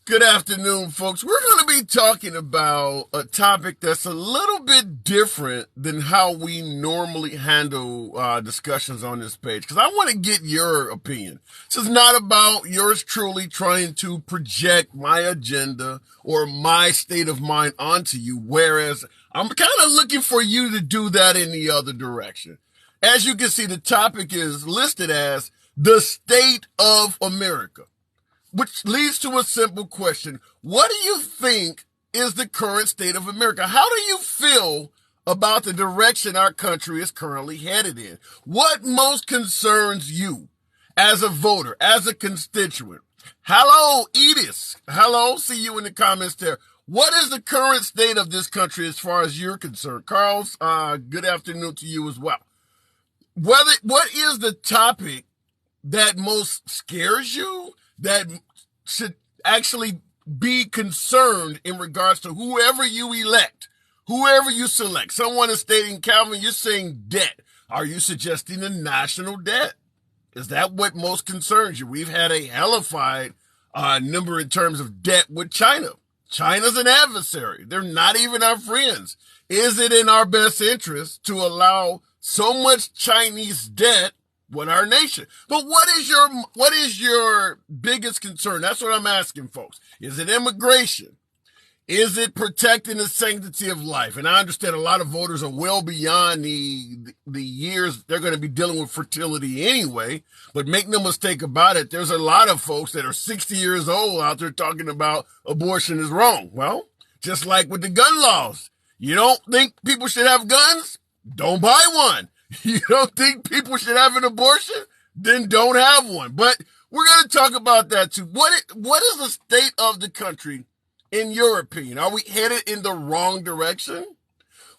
Good afternoon, folks. We're going to be talking about a topic that's a little bit different than how we normally handle discussions on this page, because I want to get your opinion. This is not about yours truly trying to project my agenda or my state of mind onto you, whereas I'm kind of looking for you to do that in the other direction. As you can see, the topic is listed as the state of America, which leads to a simple question. What do you think is the current state of America? How do you feel about the direction our country is currently headed in? What most concerns you as a voter, as a constituent? Hello, Edith. Hello, see you in the comments there. What is the current state of this country as far as you're concerned? Carlos, good afternoon to you as well. What is the topic that most scares you, that should actually be concerned in regards to whoever you elect, whoever you select? Someone is stating, Calvin, you're saying debt. Are you suggesting a national debt? Is that what most concerns you? We've had a hellified number in terms of debt with China. China's an adversary. They're not even our friends. Is it in our best interest to allow so much Chinese debt with our nation? But what is your biggest concern? That's what I'm asking, folks. Is it immigration? Is it protecting the sanctity of life? And I understand a lot of voters are well beyond the years they're going to be dealing with fertility anyway. But make no mistake about it, there's a lot of folks that are 60 years old out there talking about abortion is wrong. Well, just like with the gun laws, you don't think people should have guns? Don't buy one. You don't think people should have an abortion? Then don't have one. But we're going to talk about that too. What is the state of the country, in your opinion? Are we headed in the wrong direction?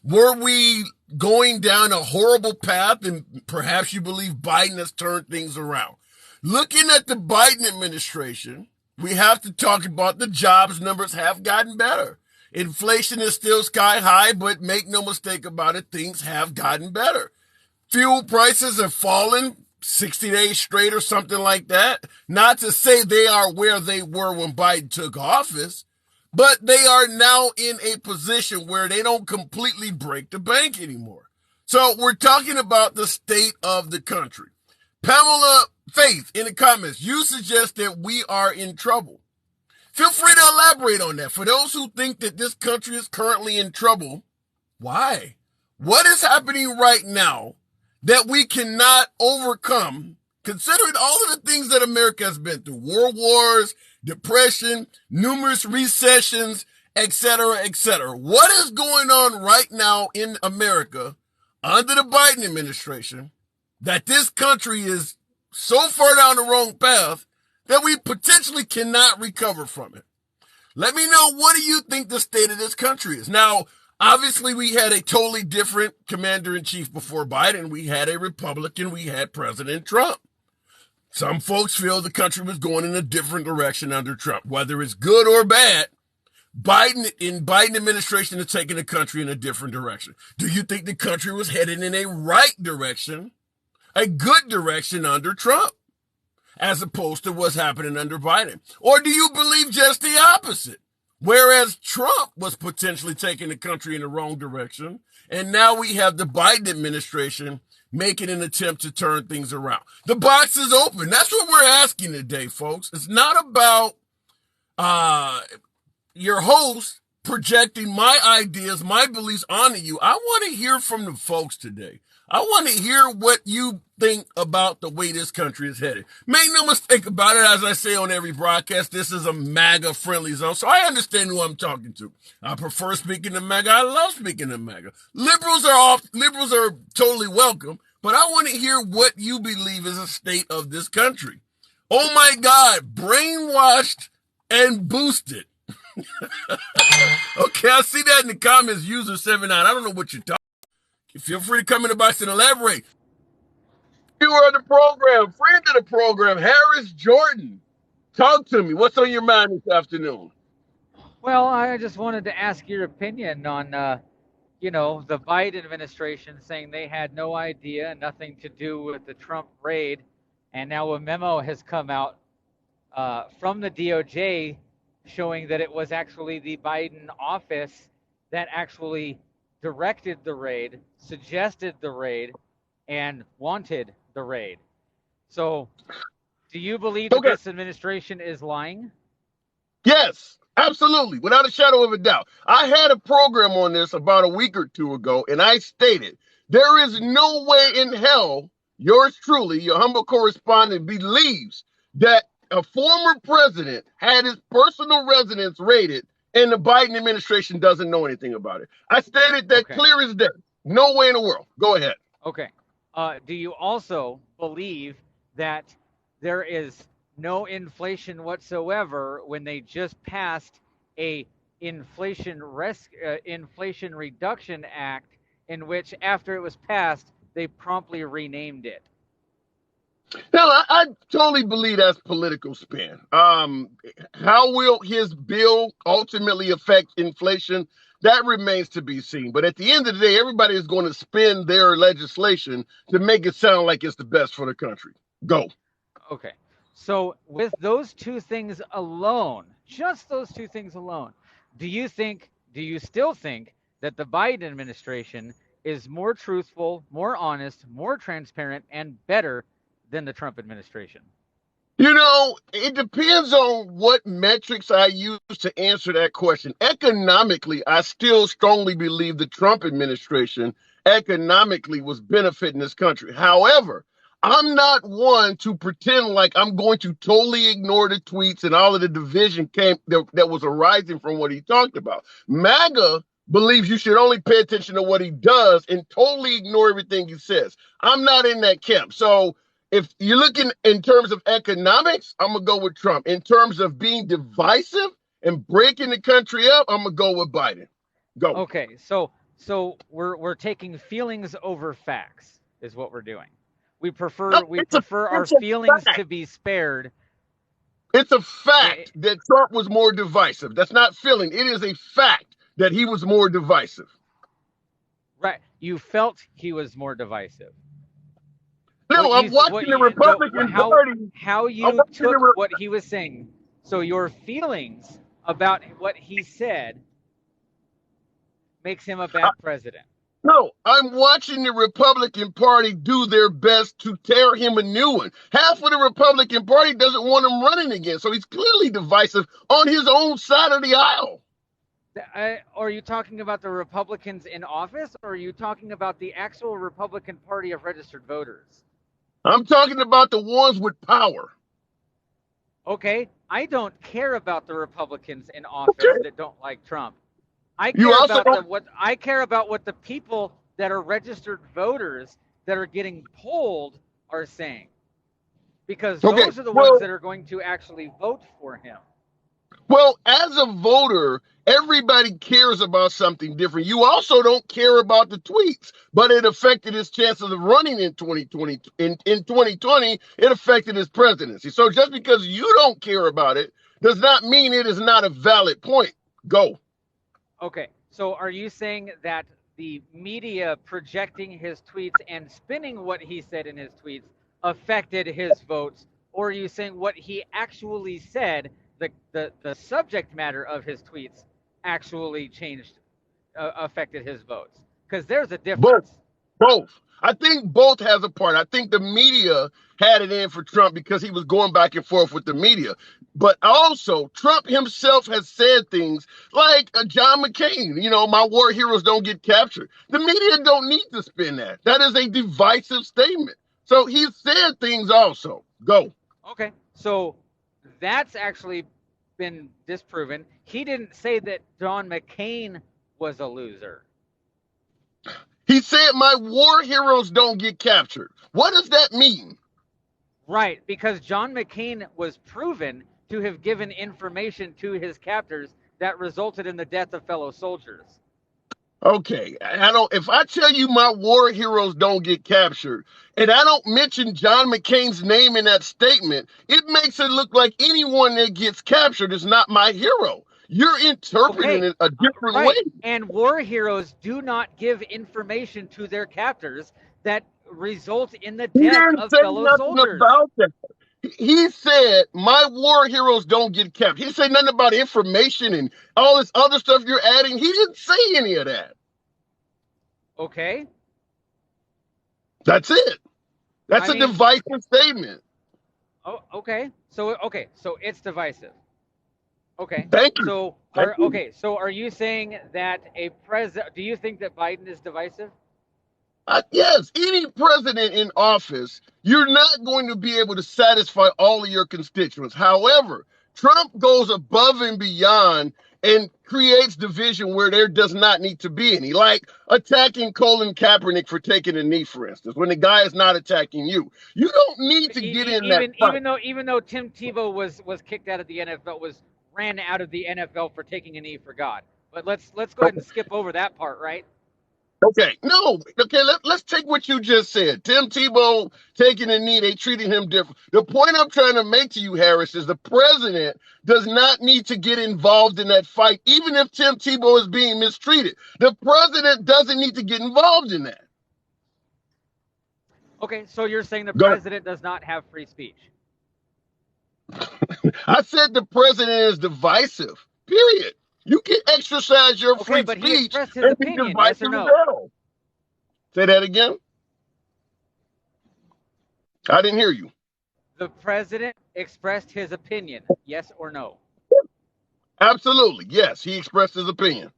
Were we going down a horrible path, and perhaps you believe Biden has turned things around? Looking at the Biden administration, we have to talk about the jobs numbers have gotten better. Inflation is still sky high, but make no mistake about it, things have gotten better. Fuel prices have fallen 60 days straight or something like that. Not to say they are where they were when Biden took office, but they are now in a position where they don't completely break the bank anymore. So we're talking about the state of the country. Pamela Faith in the comments, you suggest that we are in trouble. Feel free to elaborate on that. For those who think that this country is currently in trouble, why? What is happening right now that we cannot overcome, considering all of the things that America has been through? World wars, depression, numerous recessions, etc., etc. What is going on right now in America under the Biden administration that this country is so far down the wrong path that we potentially cannot recover from it? Let me know, what do you think the state of this country is? Now, obviously, we had a totally different commander-in-chief before Biden. We had a Republican. We had President Trump. Some folks feel the country was going in a different direction under Trump. Whether it's good or bad, Biden administration is taking the country in a different direction. Do you think the country was headed in a right direction, a good direction under Trump, as opposed to what's happening under Biden? Or do you believe just the opposite? Whereas Trump was potentially taking the country in the wrong direction, and now we have the Biden administration making an attempt to turn things around. The box is open. That's what we're asking today, folks. It's not about your host projecting my ideas, my beliefs onto you. I want to hear from the folks today. I want to hear what you think about the way this country is headed. Make no mistake about it, as I say on every broadcast, this is a MAGA-friendly zone, so I understand who I'm talking to. I prefer speaking to MAGA. I love speaking to MAGA. Liberals are totally welcome, but I want to hear what you believe is the state of this country. Oh my God, brainwashed and boosted. Okay, I see that in the comments, user 79. I don't know what you're talking. Feel free to come in the box and elaborate. You are the program, friend of the program, Harris Jordan. Talk to me. What's on your mind this afternoon? Well, I just wanted to ask your opinion on, the Biden administration saying they had no idea, nothing to do with the Trump raid, and now a memo has come out from the DOJ showing that it was actually the Biden office that actually directed the raid, suggested the raid, and wanted the raid. So, do you believe that Okay. this administration is lying? Yes, absolutely, without a shadow of a doubt. I had a program on this about a week or two ago, and I stated there is no way in hell yours truly, your humble correspondent, believes that a former president had his personal residence raided and the Biden administration doesn't know anything about it. I stated that Okay. clear as day. No way in the world. Go ahead. Okay. Do you also believe that there is no inflation whatsoever when they just passed a inflation reduction act in which after it was passed they promptly renamed it? No, I totally believe that's political spin. How will his bill ultimately affect inflation? That remains to be seen. But at the end of the day, everybody is going to spin their legislation to make it sound like it's the best for the country. Go. Okay. So with those two things alone, just those two things alone, do you still think that the Biden administration is more truthful, more honest, more transparent, and better than the Trump administration? You know, it depends on what metrics I use to answer that question. Economically, I still strongly believe the Trump administration economically was benefiting this country. However, I'm not one to pretend like I'm going to totally ignore the tweets and all of the division that was arising from what he talked about. MAGA believes you should only pay attention to what he does and totally ignore everything he says. I'm not in that camp. So if you're looking in terms of economics, I'm gonna go with Trump. In terms of being divisive and breaking the country up, I'm gonna go with Biden. Go. Okay, so we're taking feelings over facts is what we're doing. We No, prefer our it's a feelings fact. to be spared. It's a Eh, fact that Trump was more divisive. That's not feeling. It is a fact that he was more divisive. right, you felt he was more divisive. No, I'm What watching the you no, Republican Party. how I'm you watching took the. what he was saying. So your feelings about what he said makes him a bad president. No, I'm watching the Republican Party do their best to tear him a new one. Half of the Republican Party doesn't want him running again, so he's clearly divisive on his own side of the aisle. Are you talking about the Republicans in office, or are you talking about the actual Republican Party of registered voters? I'm talking about the ones with power. Okay, I don't care about the Republicans in office Okay. that don't like Trump. You also don't. I care about what the people that are registered voters that are getting polled are saying, because Okay. those are the ones Well, that are going to actually vote for him. well, as a voter, everybody cares about something different. You also don't care about the tweets, but it affected his chances of running in 2020. In 2020, it affected his presidency. So just because you don't care about it does not mean it is not a valid point. Go. Okay, so are you saying that the media projecting his tweets and spinning what he said in his tweets affected his votes, or are you saying what he actually said, the subject matter of his tweets, actually affected his votes? Because there's a Both. difference. Both. I think both has a part. I think the media had it in for Trump because he was going back and forth with the media. But also, Trump himself has said things like John McCain, my war heroes don't get captured. The media don't need to spin that. That is a divisive statement. So he said things also. Go. Okay, so that's actually been disproven. He didn't say that John McCain was a loser. He said my war heroes don't get captured. What does that mean? Right, because John McCain was proven to have given information to his captors that resulted in the death of fellow soldiers. Okay, I don't. If I tell you my war heroes don't get captured, and I don't mention John McCain's name in that statement, it makes it look like anyone that gets captured is not my hero. You're interpreting Okay, it a different way. right. And war heroes do not give information to their captors that result in the He death didn't of say fellow nothing soldiers. about that. He said, my war heroes don't get kept. He said nothing about information and all this other stuff you're adding. He didn't say any of that. Okay. That's it. That's I a mean, divisive statement. oh, okay. So it's divisive. Okay. Thank you. So Thank are you. okay. So are you saying that a president? Do you think that Biden is divisive? Yes, any president in office, you're not going to be able to satisfy all of your constituents. However, Trump goes above and beyond and creates division where there does not need to be any, like attacking Colin Kaepernick for taking a knee, for instance, when the guy is not attacking you. You don't need to get in that Even fight. even though Tim Tebow was kicked out of the NFL, was ran out of the NFL for taking a knee for God. But let's go ahead and skip over that part, right? Okay, no, okay, let's take what you just said. Tim Tebow taking a knee, they treating him different. The point I'm trying to make to you, Harris, is the president does not need to get involved in that fight, even if Tim Tebow is being mistreated. The president doesn't need to get involved in that. Okay, so you're saying the Go. president does not have free speech. I said the president is divisive, period. You can exercise your Okay, free but he speech expressed his and be opinion, yes divisive or as no? hell. Say that again. I didn't hear you. The president expressed his opinion, yes or no? Absolutely. Yes, he expressed his opinion.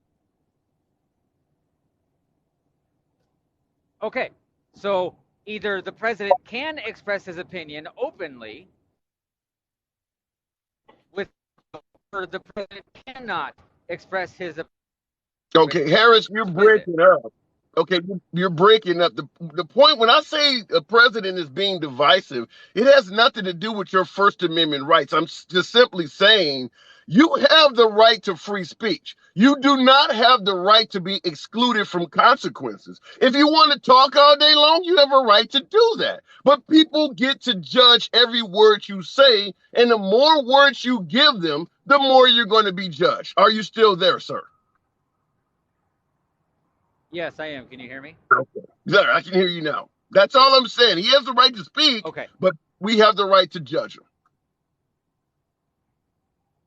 Okay, so either the president can express his opinion openly, with or the president cannot express his opinion. Okay, Harris, you're Which is it? breaking up. Okay, you're breaking up. The point when I say a president is being divisive, it has nothing to do with your First Amendment rights. I'm just simply saying you have the right to free speech. You do not have the right to be excluded from consequences. If you want to talk all day long, you have a right to do that. But people get to judge every word you say, and the more words you give them, the more you're going to be judged. Are you still there, sir? Yes, I am. Can you hear me? Okay. There, I can hear you now. That's all I'm saying. He has the right to speak, Okay. but we have the right to judge him.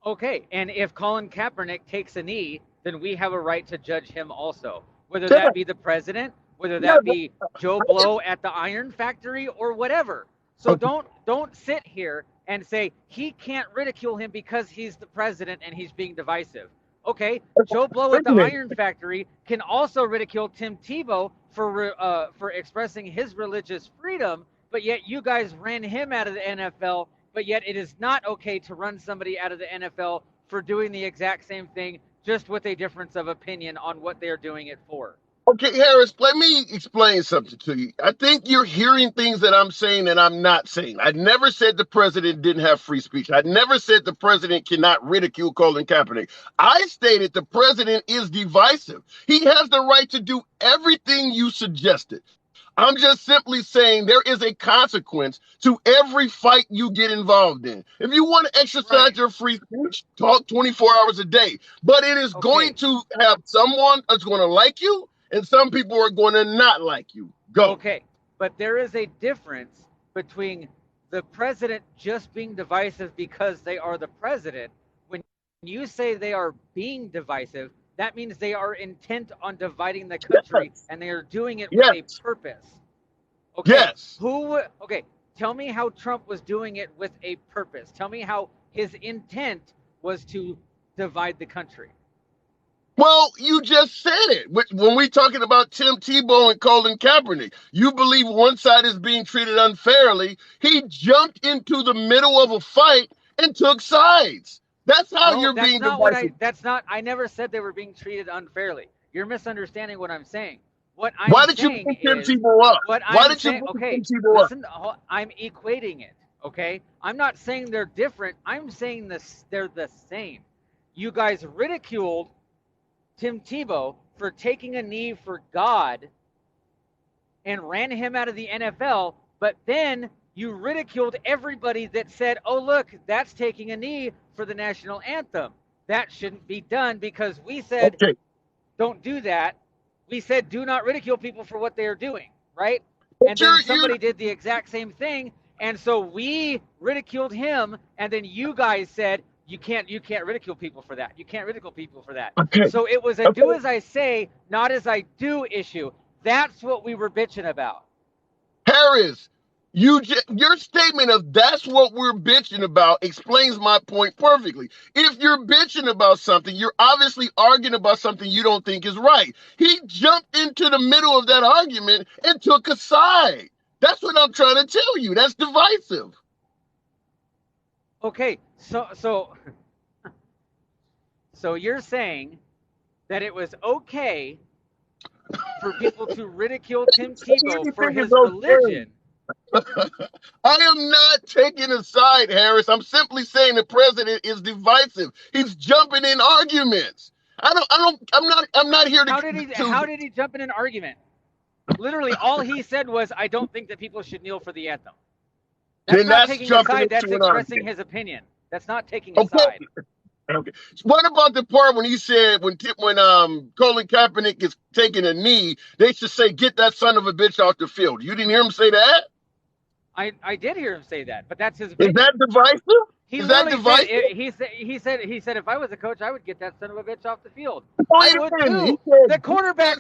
Okay, and if Colin Kaepernick takes a knee, then we have a right to judge him also. Whether that be the president, whether Yeah, that be Joe Blow at the iron factory or whatever. So okay. don't sit here and say he can't ridicule him because he's the president and he's being divisive. Okay, Joe Blow at the iron factory can also ridicule Tim Tebow for expressing his religious freedom, but yet you guys ran him out of the NFL. But yet it is not okay to run somebody out of the NFL for doing the exact same thing, just with a difference of opinion on what they're doing it for. Okay, Harris, let me explain something to you. I think you're hearing things that I'm saying that I'm not saying. I never said the president didn't have free speech. I never said the president cannot ridicule Colin Kaepernick. I stated the president is divisive. He has the right to do everything you suggested. I'm just simply saying there is a consequence to every fight you get involved in. If you want to exercise your free speech, talk 24 hours a day. But it is going to have someone that's going to like you, and some people are going to not like you. Go. Okay, but there is a difference between the president just being divisive because they are the president. When you say they are being divisive, that means they are intent on dividing the country, Yes. and they are doing it with Yes. a purpose. Okay. Yes. Okay, tell me how Trump was doing it with a purpose. Tell me how his intent was to divide the country. Well, you just said it. When we're talking about Tim Tebow and Colin Kaepernick, you believe one side is being treated unfairly. He jumped into the middle of a fight and took sides. That's how No, you're that's being not what divisive. I never said they were being treated unfairly. You're misunderstanding what I'm saying. What Why I'm did you saying bring Tim is Tebow up? what Why I'm did you saying. bring Okay, Tim Tebow up? listen, I'm equating it. Okay, I'm not saying they're different. I'm saying they're the same. You guys ridiculed Tim Tebow for taking a knee for God and ran him out of the NFL, but then you ridiculed everybody that said, oh, look, that's taking a knee for the national anthem. That shouldn't be done because we said, Okay. don't do that. We said, do not ridicule people for what they are doing, right? But And then somebody did the exact same thing, And so we ridiculed him, and then you guys said you can't ridicule people for that. You can't ridicule people for that. Okay. So it was a do as I say, not as I do issue. That's what we were bitching about. Harris, your statement of "that's what we're bitching about" explains my point perfectly. If you're bitching about something, you're obviously arguing about something you don't think is right. He jumped into the middle of that argument and took a side. That's what I'm trying to tell you. That's divisive. Okay, so you're saying that it was okay for people to ridicule Tim Tebow for his religion. I am not taking a side, Harris. I'm simply saying the president is divisive. He's jumping in arguments. I'm not here to. How did he jump in an argument? Literally, all he said was, "I don't think that people should kneel for the anthem." That's not taking a side. That's expressing his opinion. That's not taking a side. Okay. What about the part when he said when Colin Kaepernick is taking a knee, they should say, "Get that son of a bitch off the field"? You didn't hear him say that? I did hear him say that, but that's his opinion. Is that divisive? Is that divisive? He said if I was a coach, I would get that son of a bitch off the field. I would too. The quarterback,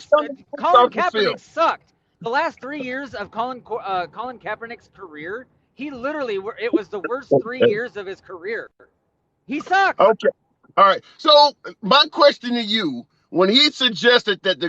Colin Kaepernick, sucked. The last 3 years of Colin Kaepernick's career, he literally it was the worst 3 years of his career. He sucked. Okay. All right. So my question to you, when he suggested that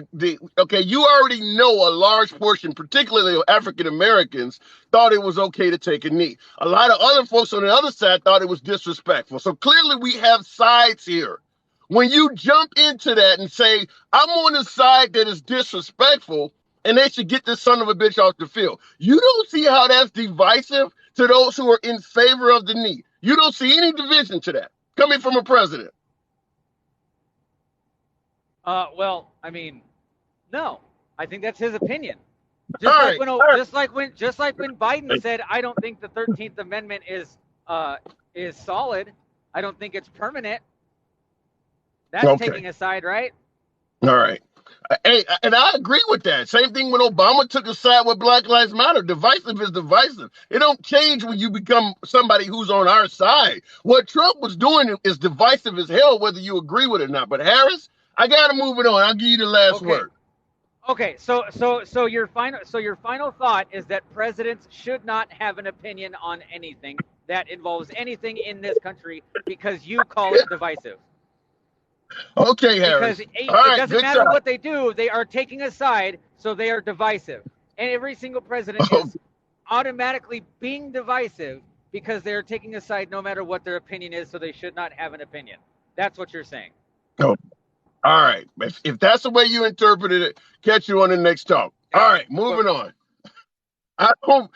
you already know a large portion, particularly of African Americans, thought it was okay to take a knee. A lot of other folks on the other side thought it was disrespectful. So clearly we have sides here. When you jump into that and say, I'm on the side that is disrespectful and they should get this son of a bitch off the field, you don't see how that's divisive to those who are in favor of the knee. You don't see any division to that coming from a president. Well, I mean, no. I think that's his opinion. Just like when Biden said, "I don't think the 13th Amendment is solid. I don't think it's permanent." That's taking a side, right? All right. Hey, and I agree with that. Same thing when Obama took a side with Black Lives Matter. Divisive is divisive. It don't change when you become somebody who's on our side. What Trump was doing is divisive as hell, whether you agree with it or not. But Harris, I gotta move it on. I'll give you the last word. Okay. So your final thought is that presidents should not have an opinion on anything that involves anything in this country because you call it divisive. Okay, Harris. Because it doesn't matter what they do, they are taking a side, so they are divisive. And every single president is automatically being divisive because they're taking a side no matter what their opinion is, so they should not have an opinion. That's what you're saying. Oh, all right. If that's the way you interpreted it, catch you on the next talk. All right, moving on. I don't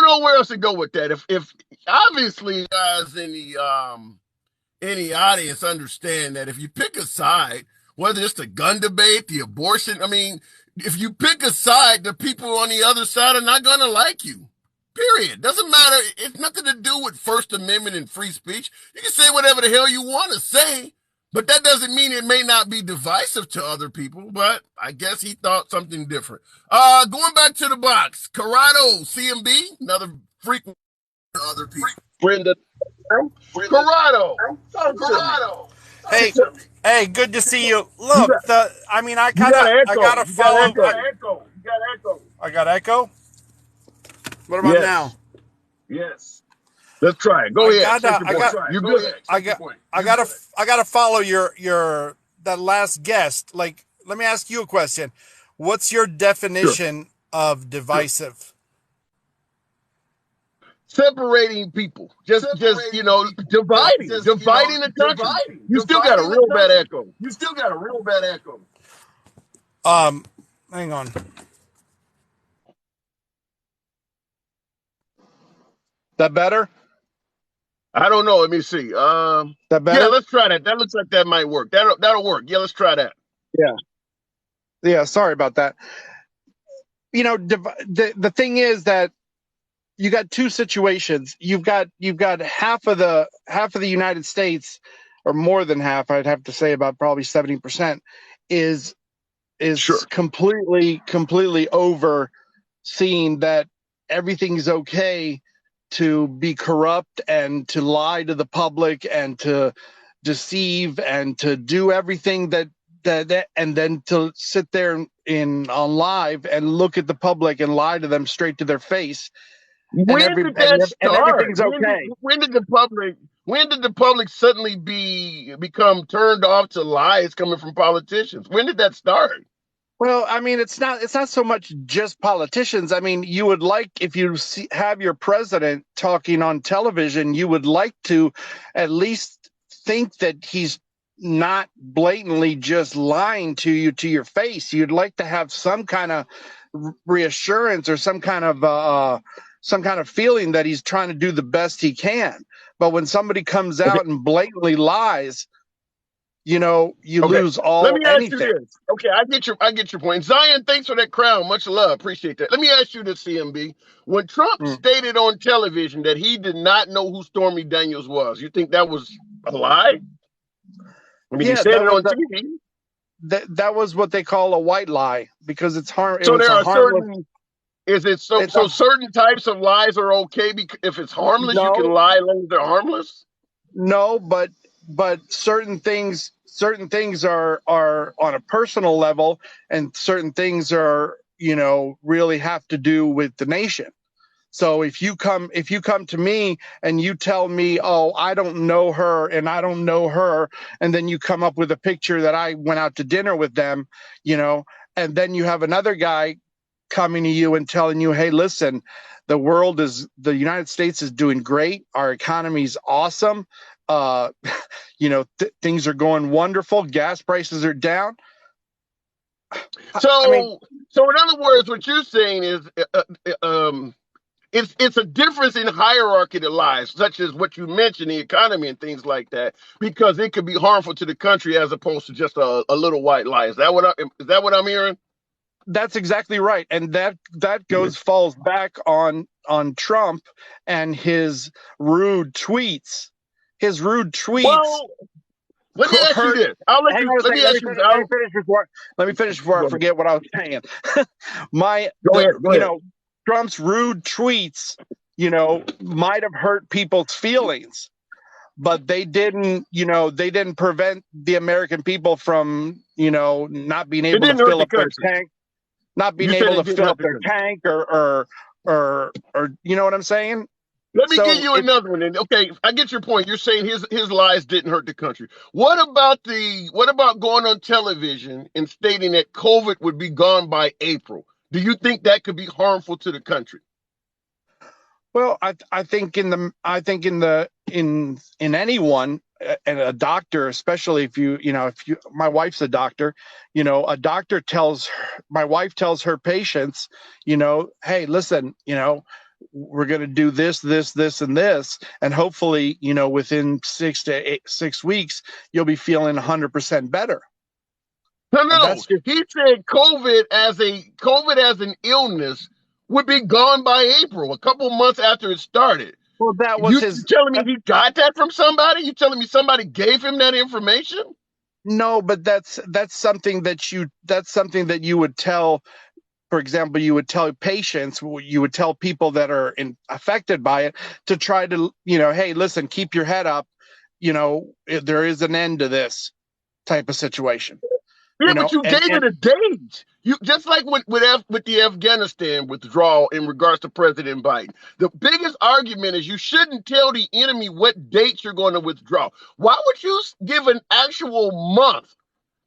know where else to go with that. If obviously guys in the audience understand that if you pick a side, whether it's the gun debate, the abortion, I mean, if you pick a side, the people on the other side are not going to like you. Period. Doesn't matter. It's nothing to do with First Amendment and free speech. You can say whatever the hell you want to say, but that doesn't mean it may not be divisive to other people, but I guess he thought something different. Going back to the box, Corrado, CMB, another frequent other people. Brenda. Corrado. Hey, good to see you. Look, I got to follow. You got echo. I got echo. What about now? Yes. Let's try it. Go ahead. I got to follow that last guest. Like, let me ask you a question. What's your definition of divisive? Separating people, just dividing the country. You still got a real bad echo. Hang on. That better? I don't know. Let me see. That better? Yeah, let's try that. That looks like that might work. That'll work. Yeah, let's try that. Yeah. Sorry about that. The thing is that you got two situations. You've got half of the United States, or more than half, I'd have to say about probably 70%, is completely over seeing that everything's okay to be corrupt and to lie to the public and to deceive and to do everything that and then to sit there on live and look at the public and lie to them straight to their face, and When did that and start? everything's okay. When did the public suddenly become turned off to lies coming from politicians? When did that start? Well, I mean, it's not so much just politicians. I mean, you would like, if you have your president talking on television, you would like to at least think that he's not blatantly just lying to you to your face. You'd like to have some kind of reassurance or some kind of feeling that he's trying to do the best he can. But when somebody comes out and blatantly lies, you lose all Let me ask anything. you this. Okay, I get your point. Zion, thanks for that crown. Much love. Appreciate that. Let me ask you this, CMB. When Trump stated on television that he did not know who Stormy Daniels was, you think that was a lie? I mean, he said it on TV. That was what they call a white lie, because it's harmless. So there are certain types of lies are okay because if it's harmless, you can lie as long as they're harmless? No, but certain things are on a personal level, and certain things are, really have to do with the nation. So if you come to me and you tell me, oh, I don't know her and I don't know her, and then you come up with a picture that I went out to dinner with them, and then you have another guy coming to you and telling you, hey, listen, the United States is doing great. Our economy's awesome. Things are going wonderful. Gas prices are down. So in other words, what you're saying is, it's a difference in hierarchy to lies, such as what you mentioned, the economy and things like that, because it could be harmful to the country as opposed to just a little white lie. Is that what I'm hearing? That's exactly right, and that falls back on Trump and his rude tweets. His rude tweets. Well, let me ask you this. Let me finish before I forget what I was saying. Go ahead. Trump's rude tweets, might have hurt people's feelings, but they didn't prevent the American people from, not being able to fill up their tank, their tank, or you know what I'm saying? Let me give you another one. And okay, I get your point. You're saying his lies didn't hurt the country. What about going on television and stating that COVID would be gone by April? Do you think that could be harmful to the country? Well, I think in anyone, and a doctor, especially if my wife's a doctor, my wife tells her patients, hey, listen, we're going to do this, and this, and hopefully, within 6 weeks, you'll be feeling 100% better. No. He said COVID as an illness would be gone by April, a couple months after it started. Well, that was you telling me he got that from somebody? You telling me somebody gave him that information? No, but that's something that you would tell. For example, you would tell patients, you would tell people that are affected by it to try to, hey, listen, keep your head up. There is an end to this type of situation. Yeah, but you gave it a date. You just like with the Afghanistan withdrawal in regards to President Biden. The biggest argument is you shouldn't tell the enemy what dates you're going to withdraw. Why would you give an actual month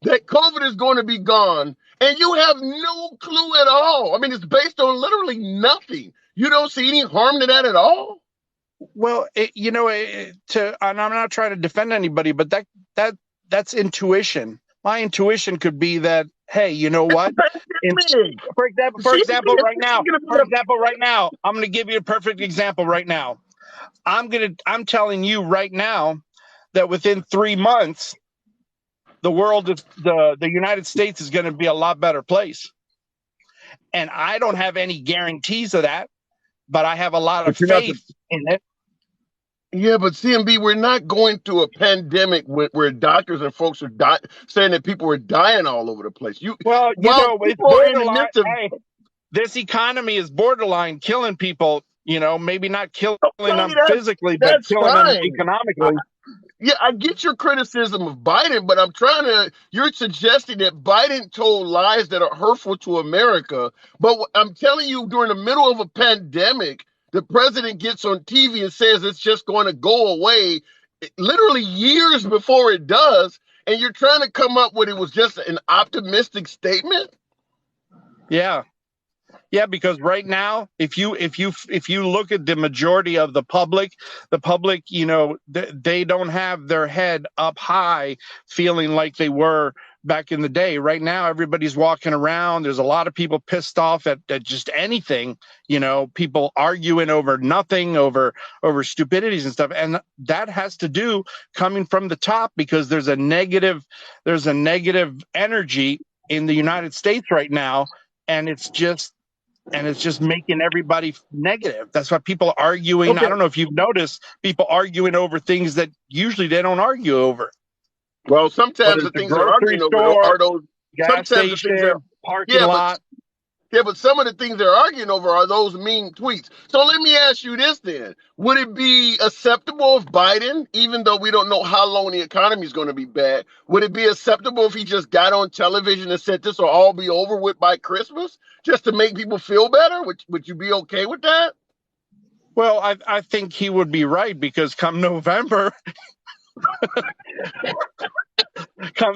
that COVID is going to be gone and you have no clue at all? I mean, it's based on literally nothing. You don't see any harm to that at all? Well, and I'm not trying to defend anybody, but that's intuition. My intuition could be that, hey, you know what? For example, right now, I'm going to give you a perfect example right now. I'm telling you right now that within 3 months, the United States is going to be a lot better place. And I don't have any guarantees of that, but I have a lot of faith in it. Yeah, but CMB, we're not going through a pandemic where doctors and folks are saying that people are dying all over the place. It's borderline. This economy is borderline killing people. maybe not killing Okay, them physically, but that's killing them fine. economically. Yeah, I get your criticism of Biden, but you're suggesting that Biden told lies that are hurtful to America. But I'm telling you, during the middle of a pandemic, the president gets on TV and says it's just going to go away, literally years before it does. And you're trying to come up with it was just an optimistic statement. Yeah. Yeah, because right now, if you look at the majority of the public, they don't have their head up high, feeling like they were back in the day. Right now, everybody's walking around. There's a lot of people pissed off at just anything. People arguing over nothing, over stupidities and stuff, and that has to do coming from the top because there's a negative energy in the United States right now, and it's just making everybody negative. That's why people are arguing. Okay. I don't know if you've noticed people arguing over things that usually they don't argue over. Well, sometimes the things they're arguing over are those gas station, parking lot. But some of the things they're arguing over are those mean tweets. So let me ask you this then. Would it be acceptable if Biden, even though we don't know how long the economy is going to be bad, would it be acceptable if he just got on television and said this will all be over with by Christmas just to make people feel better? Would you be okay with that? Well, I think he would be right because come November,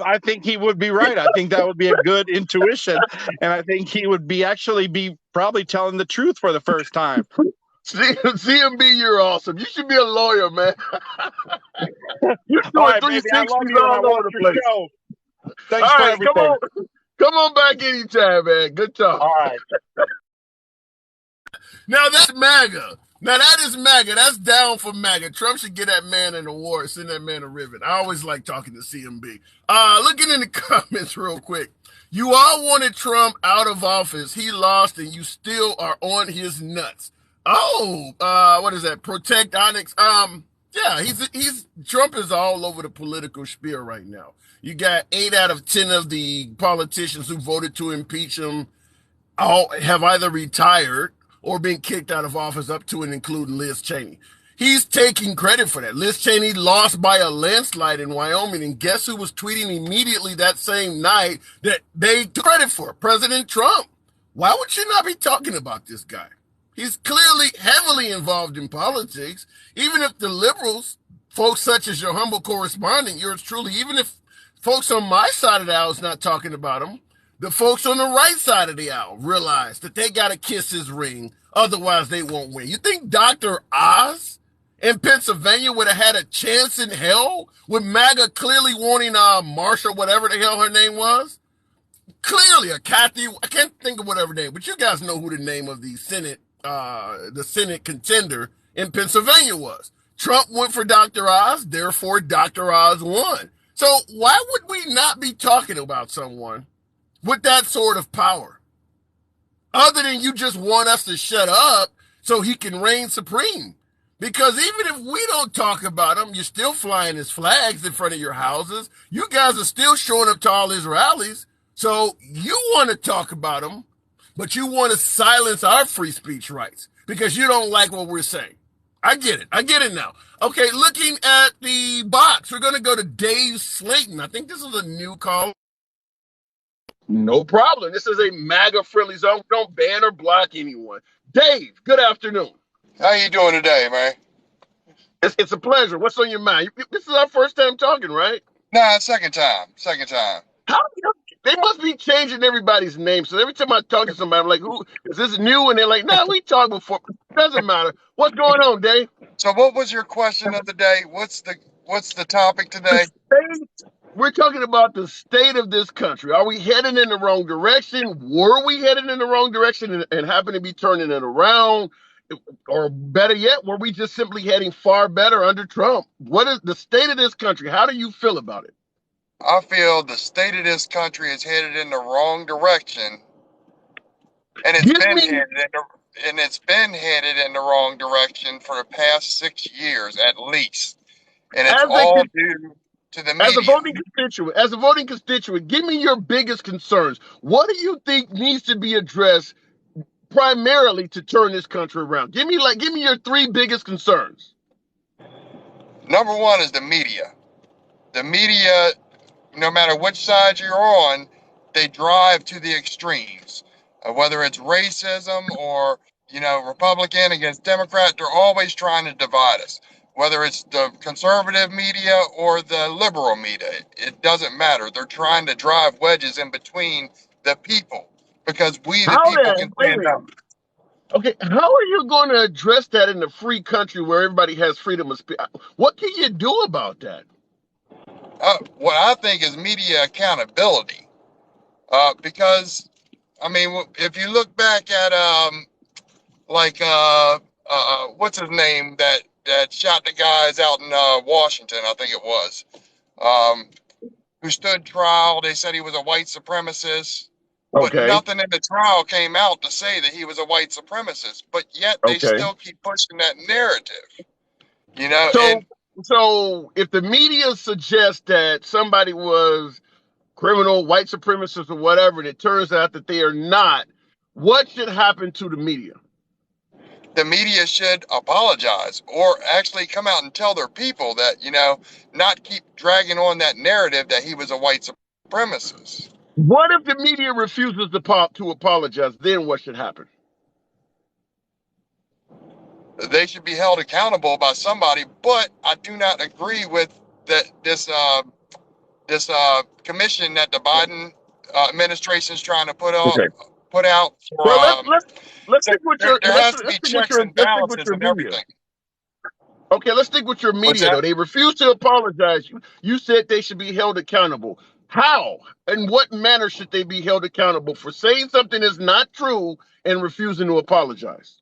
I think he would be right. I think that would be a good intuition. And I think he would be probably telling the truth for the first time. CMB, you're awesome. You should be a lawyer, man. You're doing all right, 360s all over the place. Thanks for everything. Come on back anytime, man. Good talk. All right. Now that's MAGA. Now that is MAGA. That's down for MAGA. Trump should get that man an award, send that man a ribbon. I always like talking to CMB. Looking in the comments real quick. You all wanted Trump out of office. He lost and you still are on his nuts. Oh, what is that? Protect Onyx. Yeah, he's Trump is all over the political sphere right now. You got 8 out of 10 of the politicians who voted to impeach him all have either retired or been kicked out of office, up to and including Liz Cheney. He's taking credit for that. Liz Cheney lost by a landslide in Wyoming, and guess who was tweeting immediately that same night that they took credit for? President Trump. Why would you not be talking about this guy? He's clearly heavily involved in politics. Even if the liberals, folks such as your humble correspondent, yours truly, even if folks on my side of the aisle is not talking about him, the folks on the right side of the aisle realize that they got to kiss his ring, otherwise they won't win. You think Dr. Oz in Pennsylvania would have had a chance in hell with MAGA clearly wanting Marsha, whatever the hell her name was? Clearly, a Kathy, I can't think of whatever name, but you guys know who the name of the Senate contender in Pennsylvania was. Trump went for Dr. Oz, therefore Dr. Oz won. So why would we not be talking about someone with that sort of power? Other than you just want us to shut up so he can reign supreme. Because even if we don't talk about him, you're still flying his flags in front of your houses. You guys are still showing up to all his rallies. So you want to talk about him, but you want to silence our free speech rights because you don't like what we're saying. I get it. I get it now. Okay, looking at the box, we're going to go to Dave Slayton. I think this is a new call. No problem. This is a MAGA-friendly zone. We don't ban or block anyone. Dave, good afternoon. How you doing today, man? It's a pleasure. What's on your mind? This is our first time talking, right? Nah, second time. Second time. They must be changing everybody's name. So every time I talk to somebody, I'm like, "Who is this new?" And they're like, "Nah, we talked before." It doesn't matter. What's going on, Dave? So, what was your question of the day? What's the topic today? We're talking about the state of this country. Are we heading in the wrong direction? Were we heading in the wrong direction and happen to be turning it around? Or better yet, were we just simply heading far better under Trump? What is the state of this country? How do you feel about it? I feel the state of this country is headed in the wrong direction, and it's been headed in the wrong direction for the past 6 years at least, and it's all due to the media. As a voting constituent, give me your biggest concerns. What do you think needs to be addressed primarily to turn this country around? Give me your three biggest concerns. Number one is the media. The media, no matter which side you're on, they drive to the extremes. Whether it's racism or, Republican against Democrat, they're always trying to divide us. Whether it's the conservative media or the liberal media, it doesn't matter. They're trying to drive wedges in between the people because we, the people, can stand up. Okay, how are you going to address that in a free country where everybody has freedom of speech? What can you do about that? What I think is media accountability. Because, if you look back at, what's his name that shot the guys out in Washington, I think it was, who stood trial. They said he was a white supremacist. But nothing in the trial came out to say that he was a white supremacist. But yet they still keep pushing that narrative. So if the media suggests that somebody was criminal, white supremacist, or whatever, and it turns out that they are not, what should happen to the media? The media should apologize or actually come out and tell their people that, not keep dragging on that narrative that he was a white supremacist. What if the media refuses to apologize? Then what should happen? They should be held accountable by somebody, but I do not agree with this commission that the Biden administration is trying to put out. Well, let's stick with your there has to be checks and balances and everything. Okay, let's stick with your media though. They refuse to apologize. You said they should be held accountable. How? In what manner should they be held accountable for saying something is not true and refusing to apologize?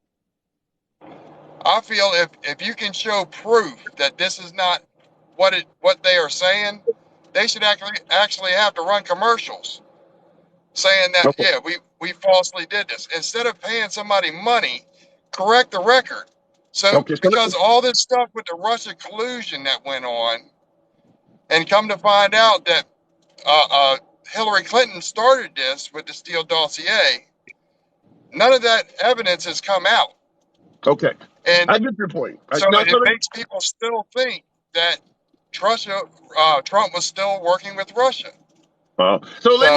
I feel if you can show proof that this is not what they are saying, they should actually have to run commercials saying that we falsely did this. Instead of paying somebody money, correct the record. So because all this stuff with the Russia collusion that went on, and come to find out that Hillary Clinton started this with the Steele dossier, none of that evidence has come out. Okay. And I get your point. It makes people still think that Trump was still working with Russia. So let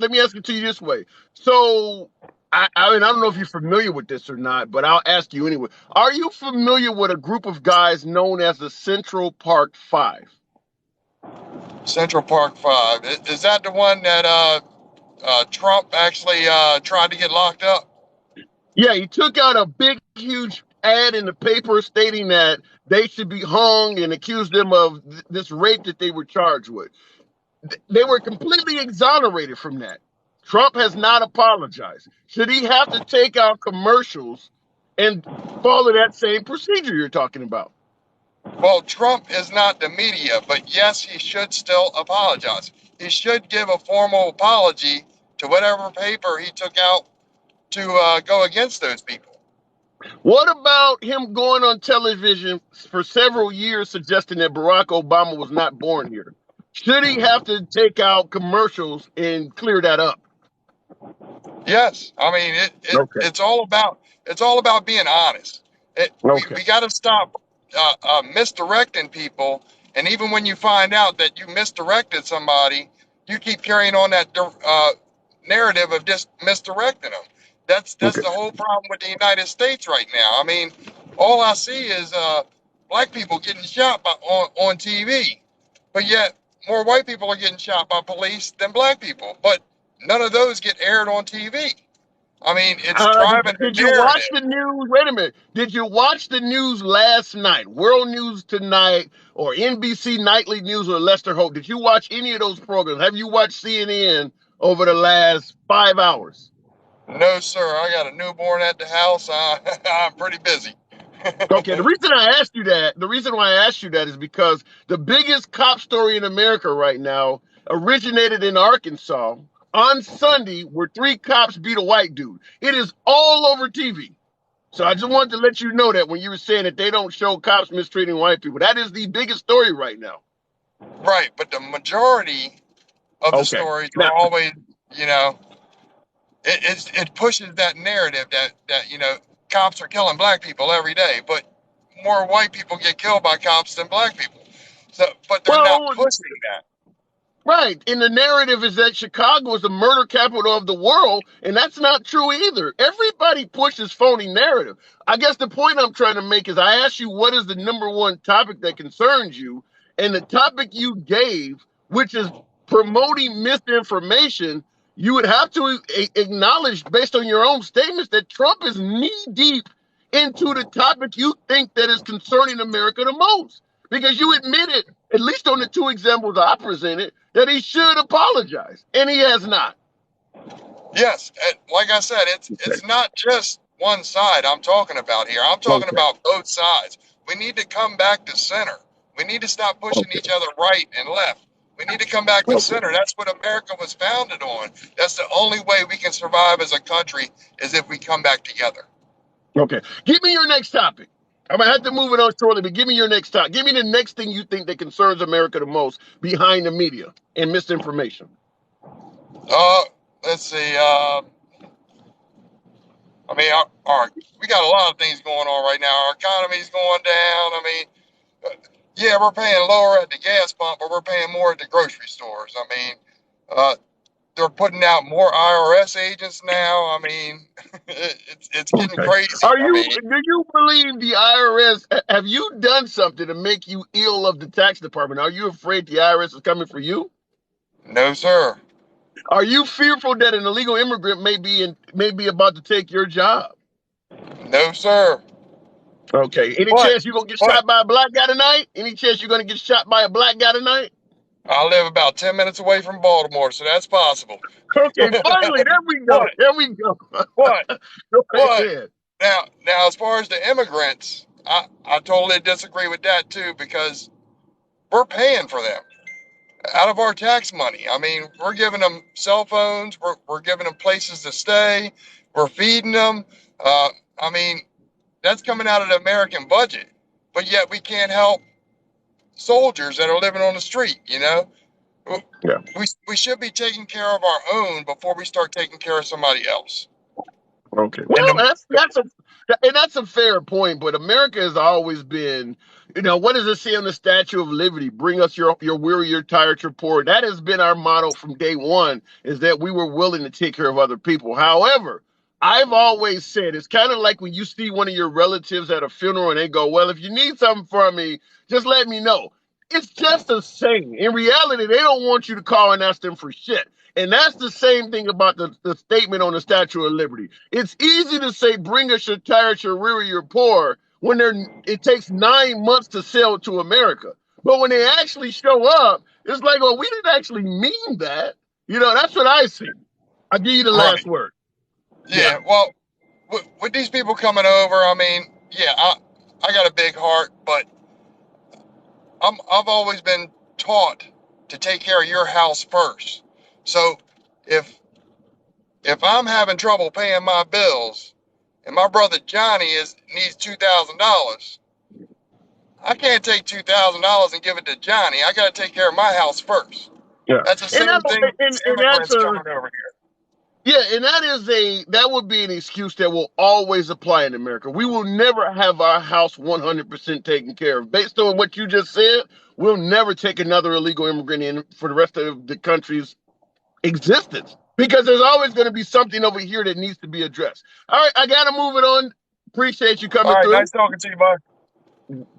me ask it to you this way. So I don't know if you're familiar with this or not, but I'll ask you anyway. Are you familiar with a group of guys known as the Central Park Five? Central Park Five. Is that the one that Trump actually tried to get locked up? Yeah, he took out a big, huge ad in the paper stating that they should be hung and accused them of this rape that they were charged with. They were completely exonerated from that. Trump has not apologized. Should he have to take out commercials and follow that same procedure you're talking about? Well, Trump is not the media, but yes, he should still apologize. He should give a formal apology to whatever paper he took out to go against those people. What about him going on television for several years suggesting that Barack Obama was not born here? Should he have to take out commercials and clear that up? Yes, I mean it's all about being honest. We got to stop misdirecting people, and even when you find out that you misdirected somebody, you keep carrying on that narrative of just misdirecting them. That's the whole problem with the United States right now. I mean, all I see is black people getting shot on TV, but yet more white people are getting shot by police than black people. But none of those get aired on TV. I mean, it's driving. Did you watch the news? Wait a minute. Did you watch the news last night? World News Tonight or NBC Nightly News or Lester Holt? Did you watch any of those programs? Have you watched CNN over the last 5 hours? No, sir. I got a newborn at the house. I'm pretty busy. Okay, the reason why I asked you that is because the biggest cop story in America right now originated in Arkansas on Sunday, where 3 cops beat a white dude. It is all over TV. So I just wanted to let you know that when you were saying that they don't show cops mistreating white people, that is the biggest story right now. Right, but the majority of the stories are always, it pushes that narrative that cops are killing black people every day, but more white people get killed by cops than black people. So, but they're not Well, pushing that. right. And the narrative is that Chicago is the murder capital of the world, and that's not true either. Everybody pushes phony narrative. I guess the point I'm trying to make is I asked you what is the number one topic that concerns you, and the topic you gave, which is promoting misinformation, you would have to acknowledge, based on your own statements, that Trump is knee deep into the topic you think that is concerning America the most. Because you admitted, at least on the two examples I presented, that he should apologize, and he has not. Yes, and like I said, it's not just one side I'm talking about here. I'm talking Okay. about both sides. We need to come back to center. We need to stop pushing Okay. each other right and left. We need to come back to Okay. center. That's what America was founded on. That's the only way we can survive as a country is if we come back together. Okay. Give me your next topic. I'm gonna have to move it on shortly, but give me your next topic. Give me the next thing you think that concerns America the most behind the media and misinformation. Let's see. I mean, we got a lot of things going on right now. Our economy's going down. I mean, yeah, we're paying lower at the gas pump, but we're paying more at the grocery stores. I mean, they're putting out more IRS agents now. I mean, it's getting Okay. crazy. Are I you? mean, Do you believe the IRS? Have you done something to make you ill of the tax department? Are you afraid the IRS is coming for you? no, sir. Are you fearful that an illegal immigrant may be about to take your job? No, sir. Okay. Any But, chance you're gonna get but shot by a black guy tonight? Any chance you're gonna get shot by a black guy tonight? I live about 10 minutes away from Baltimore, so that's possible. Okay, finally, there we go. But, There we go. but, Go but, ahead. now, as far as the immigrants, I totally disagree with that too, because we're paying for them out of our tax money. I mean, we're giving them cell phones, we're giving them places to stay, we're feeding them. I mean, that's coming out of the American budget, but yet we can't help soldiers that are living on the street. Yeah. We should be taking care of our own before we start taking care of somebody else. Okay. And Well, that's a fair point, but America has always been, what does it say on the Statue of Liberty? Bring us your weary, your tired, your poor. That has been our motto from day one, is that we were willing to take care of other people. However, I've always said it's kind of like when you see one of your relatives at a funeral and they go, well, if you need something from me, just let me know. It's just a saying. In reality, they don't want you to call and ask them for shit. And that's the same thing about the statement on the Statue of Liberty. It's easy to say, bring us your tired, your weary, your poor, when it takes 9 months to sell to America. But when they actually show up, it's like, oh, we didn't actually mean that. That's what I see. I'll give you the last right. word. Yeah. Well, with these people coming over, I mean, yeah, I got a big heart, but I've always been taught to take care of your house first. So if I'm having trouble paying my bills and my brother Johnny needs $2,000, I can't take $2,000 and give it to Johnny. I got to take care of my house first. Yeah. That's the And, same thing with that's immigrants coming over here. Yeah, and that would be an excuse that will always apply in America. We will never have our house 100% taken care of. Based on what you just said, we'll never take another illegal immigrant in for the rest of the country's existence because there's always going to be something over here that needs to be addressed. All right, I got to move it on. Appreciate you All coming right, through. nice talking to you, bud.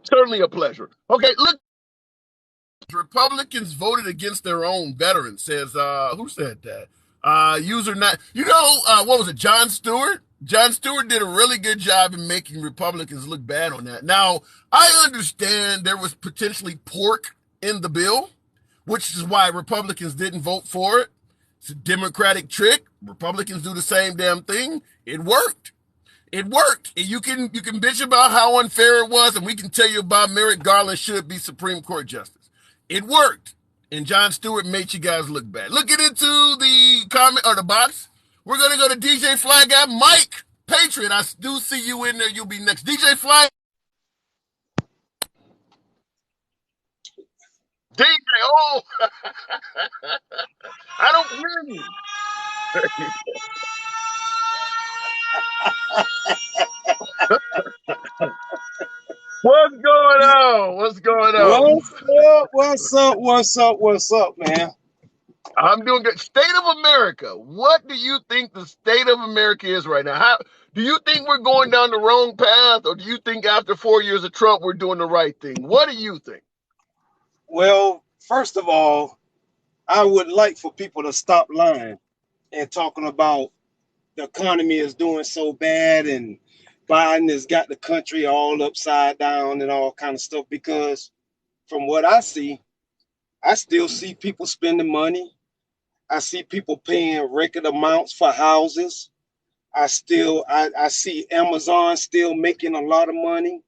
Certainly a pleasure. Okay, look. Republicans voted against their own veterans, says, who said that? User not, what was it? Jon Stewart? Jon Stewart did a really good job in making Republicans look bad on that. Now, I understand there was potentially pork in the bill, which is why Republicans didn't vote for it. It's a Democratic trick. Republicans do the same damn thing. It worked. It worked. And you can bitch about how unfair it was, and we can tell you about Merrick Garland should be Supreme Court Justice. It worked. And Jon Stewart made you guys look bad. Looking into the comment or the box, we're going to go to DJ Fly Guy Mike Patriot. I do see you in there. You'll be next. DJ Fly. DJ, oh, I don't hear you. going on? What's up? What's up? What's up? What's up, man? I'm doing good. State of America. What do you think the state of America is right now? How do you think we're going down the wrong path, or do you think after 4 years of Trump we're doing the right thing? What do you think? Well, first of all, I would like for people to stop lying and talking about the economy is doing so bad and Biden has got the country all upside down and all kind of stuff. Because from what I still see people spending money. I see people paying record amounts for houses. I see Amazon still making a lot of money.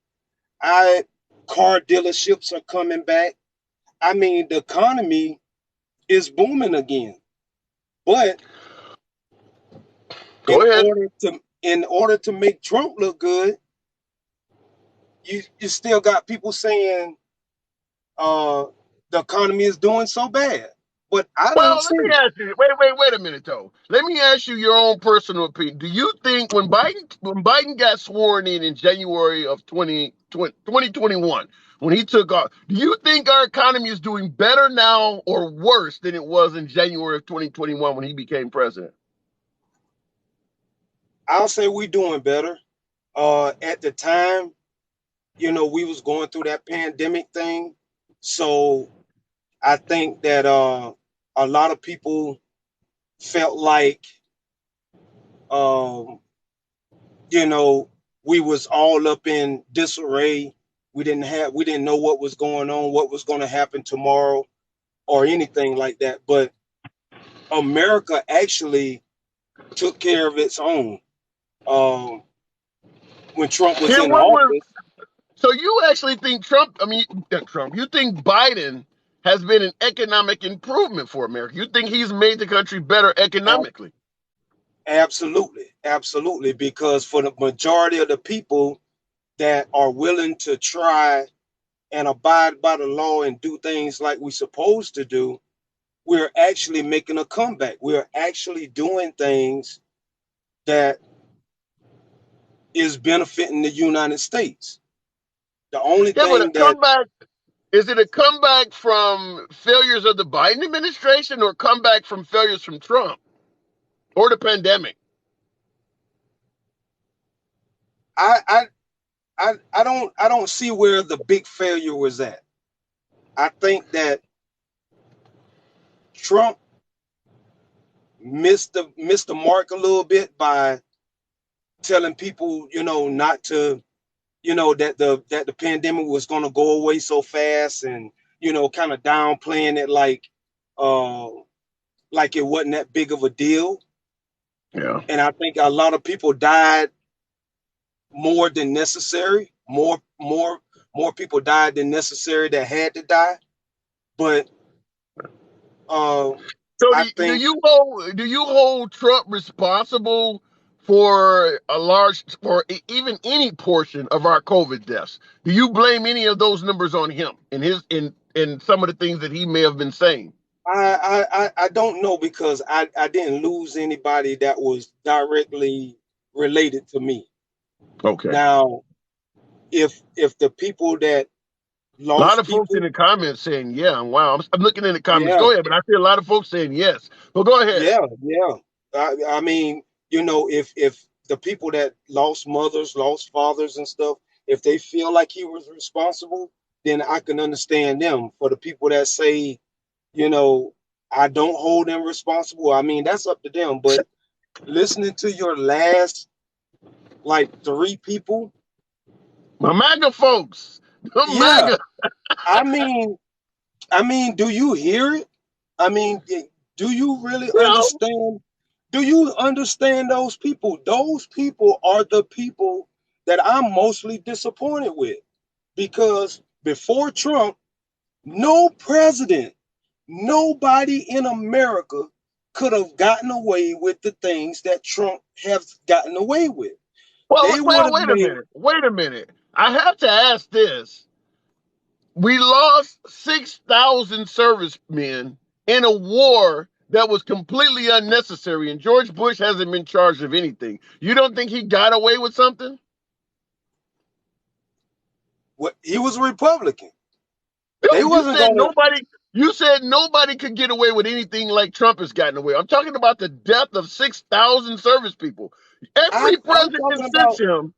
Car dealerships are coming back. I mean, the economy is booming again. But Go ahead. in order to make Trump look good, you still got people saying the economy is doing so bad. But I don't Well, see let me it. ask you. Wait a minute, though. Let me ask you your own personal opinion. Do you think when Biden got sworn in January of 2021, when he took off, do you think our economy is doing better now or worse than it was in January of 2021 when he became president? I'll say we're doing better. At the time, we was going through that pandemic thing. So I think that a lot of people felt like um, we was all up in disarray. We didn't know what was going on, what was going to happen tomorrow, or anything like that. But America actually took care of its own when Trump was Here, in what was office. so you actually think Trump? I mean, Trump. You think Biden has been an economic improvement for America? You think he's made the country better economically? Absolutely, absolutely. Because for the majority of the people that are willing to try and abide by the law and do things like we're supposed to do, we're actually making a comeback. We're actually doing things that is benefiting the United States. The only Yeah, but a thing that comeback. Is it a comeback from failures of the Biden administration or comeback from failures from Trump or the pandemic? I I don't see where the big failure was at. I think that Trump missed the mark a little bit by telling people, not to, that the pandemic was going to go away so fast, and kind of downplaying it uh like it wasn't that big of a deal. Yeah. And I think a lot of people died more than necessary. More people died than necessary that had to die. But uh, So I do think you hold Trump responsible for even any portion of our COVID deaths? Do you blame any of those numbers on him and in some of the things that he may have been saying? I don't know, because I didn't lose anybody that was directly related to me. Okay. Now, if the people that A lot lost of folks in people, the comments saying, yeah, wow. I'm looking in the comments. yeah, Go ahead, but I see a lot of folks saying yes. Well, go ahead. yeah. I mean, if the people that lost mothers, lost fathers and stuff, if they feel like he was responsible, then I can understand them. For the people that say, you know, I don't hold them responsible, I mean, that's up to them. But listening to your last like three people, My MAGA folks. The yeah, MAGA. I mean, do you hear it? I mean, do you really Well, understand? Do you understand those people? Those people are the people that I'm mostly disappointed with, because before Trump, no president, nobody in America could have gotten away with the things that Trump has gotten away with. They would have wait a made, minute. Wait a minute. I have to ask this. We lost 6,000 servicemen in a war that was completely unnecessary, and George Bush hasn't been charged of anything. You don't think he got away with something? what, he was a Republican. They You wasn't said gonna. nobody. You said nobody could get away with anything like Trump has gotten away. I'm talking about the death of 6,000 service people. Every I'm president talking since about. him.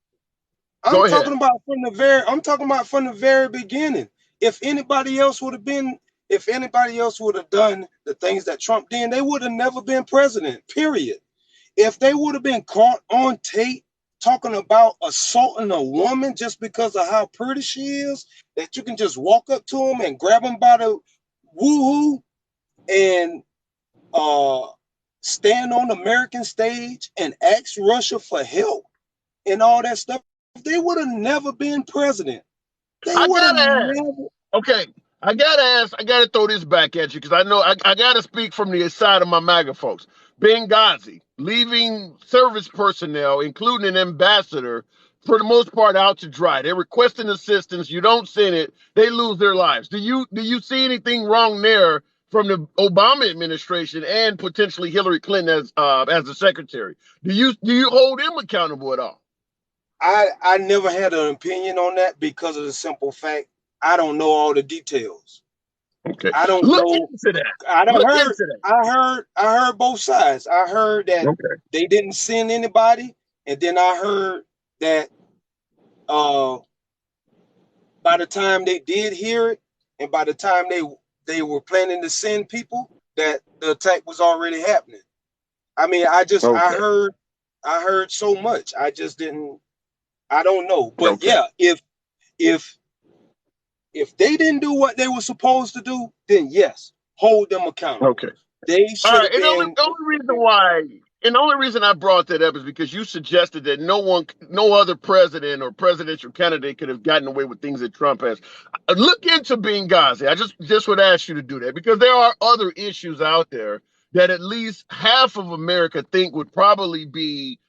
I'm Go ahead. talking about from the very. I'm talking about from the very beginning. If anybody else would have been, if anybody else would have done the things that Trump did, they would have never been president. Period. If they would have been caught on tape talking about assaulting a woman just because of how pretty she is, that you can just walk up to them and grab them by the woohoo and stand on the American stage and ask Russia for help and all that stuff, they would have never been president. They I would have gotta ask. never. Okay, I gotta ask. I gotta throw this back at you because I know I gotta speak from the side of my MAGA folks. Benghazi, leaving service personnel, including an ambassador, for the most part out to dry. They're requesting assistance. You don't send it, they lose their lives. Do you see anything wrong there from the Obama administration and potentially Hillary Clinton as the secretary? Do you hold them accountable at all? I never had an opinion on that because of the simple fact I don't know all the details. Okay, I don't look know. into that. I done Look heard. into that. I heard both sides. I heard that Okay. they didn't send anybody, and then I heard that by the time they did hear it, and by the time they were planning to send people, that the attack was already happening. I mean, Okay. I heard so much. I just didn't. I don't know. But Okay. yeah, if they didn't do what they were supposed to do, then yes, hold them accountable. Okay. They All should right. have been. And the only reason I brought that up is because you suggested that no other president or presidential candidate could have gotten away with things that Trump has. Look into Benghazi. I just would ask you to do that because there are other issues out there that at least half of America think would probably be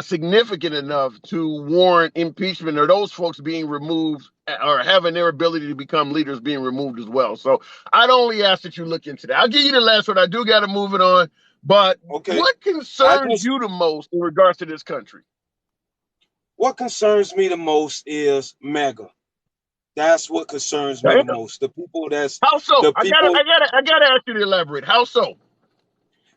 significant enough to warrant impeachment or those folks being removed or having their ability to become leaders being removed as well. So I'd only ask that you look into that. I'll give you the last one. I do got to move it on. But Okay. what concerns you the most in regards to this country? What concerns me the most is MAGA. That's what concerns me the most. The people How so? the I gotta, people I gotta, I gotta ask you to elaborate. How so?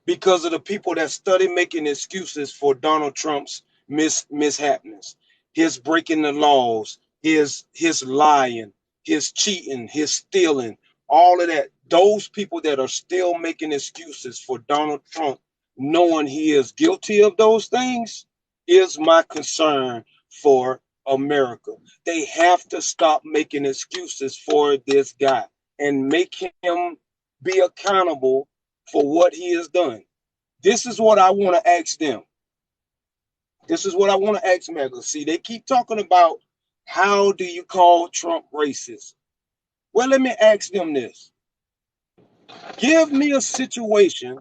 because of the people that study making excuses for Donald Trump's mishappenings, his breaking the laws, his lying, his cheating, his stealing, all of that. Those people that are still making excuses for Donald Trump, knowing he is guilty of those things, is my concern for America. They have to stop making excuses for this guy and make him be accountable for what he has done. This is what I want to ask them. This is what I want to ask MAGA. See, they keep talking about how do you call Trump racist? Well, let me ask them this. Give me a situation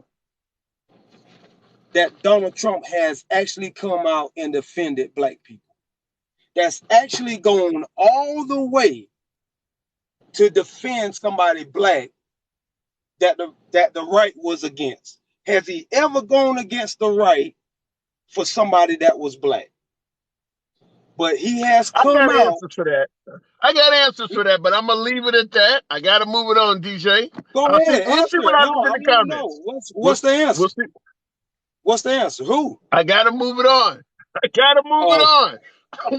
that Donald Trump has actually come out and defended black people. That's actually gone all the way to defend somebody black that the right was against. Has he ever gone against the right for somebody that was black? But he has I come got out. answers for that. I got answers for that, but I'm gonna leave it at that. I gotta move it on, DJ. Go ahead, We'll see answer what it. No, happens in I the want to know. comments. What's the answer? We'll see. What's the answer? Who? I gotta move it on. I gotta move it on.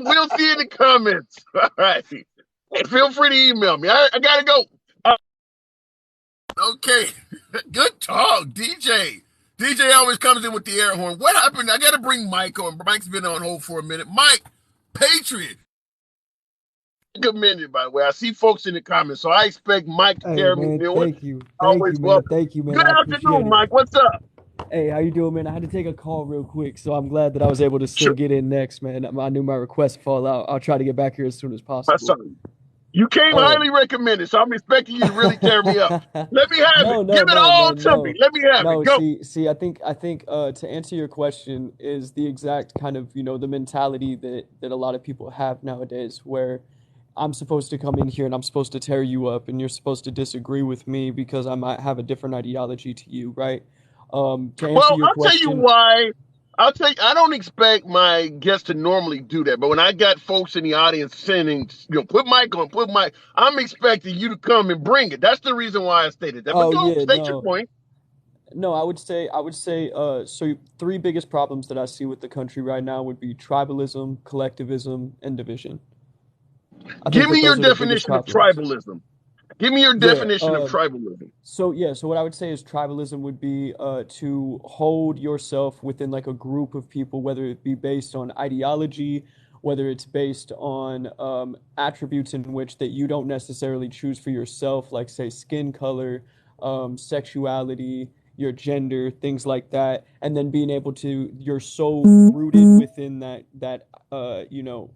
We'll see in the comments. All right. Hey, feel free to email me. I gotta go. Okay. Good talk, DJ. DJ always comes in with the air horn. What happened? I gotta bring Mike on. Mike's been on hold for a minute. Mike, Patriot. Good minute, by the way. I see folks in the comments, so I expect Mike to carry me through it. Thank you. Always Man. welcome. Thank you, man. Good I appreciate afternoon, it. Mike. What's up? Hey, how you doing, man? I had to take a call real quick, so I'm glad that I was able to still get in next, man. I knew my request fall out. I'll try to get back here as soon as possible. Sorry. You came highly recommended, so I'm expecting you to really carry me up. Let me have it. Give it all to me. Let me have it. Go. See, I think to answer your question is the exact kind of, the mentality that a lot of people have nowadays, where I'm supposed to come in here and I'm supposed to tear you up and you're supposed to disagree with me because I might have a different ideology to you, right? To answer your question, I'll tell you why. I'll tell you, I don't expect my guests to normally do that, but when I got folks in the audience sending, put mic on, put mic, I'm expecting you to come and bring it. That's the reason why I stated that. But Oh go yeah, state your no. point. No, I would say, so three biggest problems that I see with the country right now would be tribalism, collectivism, and division. I think Give that me your those are the biggest definition of problems. tribalism. Give me your Yeah. definition of tribalism. So what I would say is tribalism would be to hold yourself within like a group of people, whether it be based on ideology, whether it's based on attributes in which that you don't necessarily choose for yourself, like say skin color, sexuality, your gender, things like that, and then being able to you're so rooted within that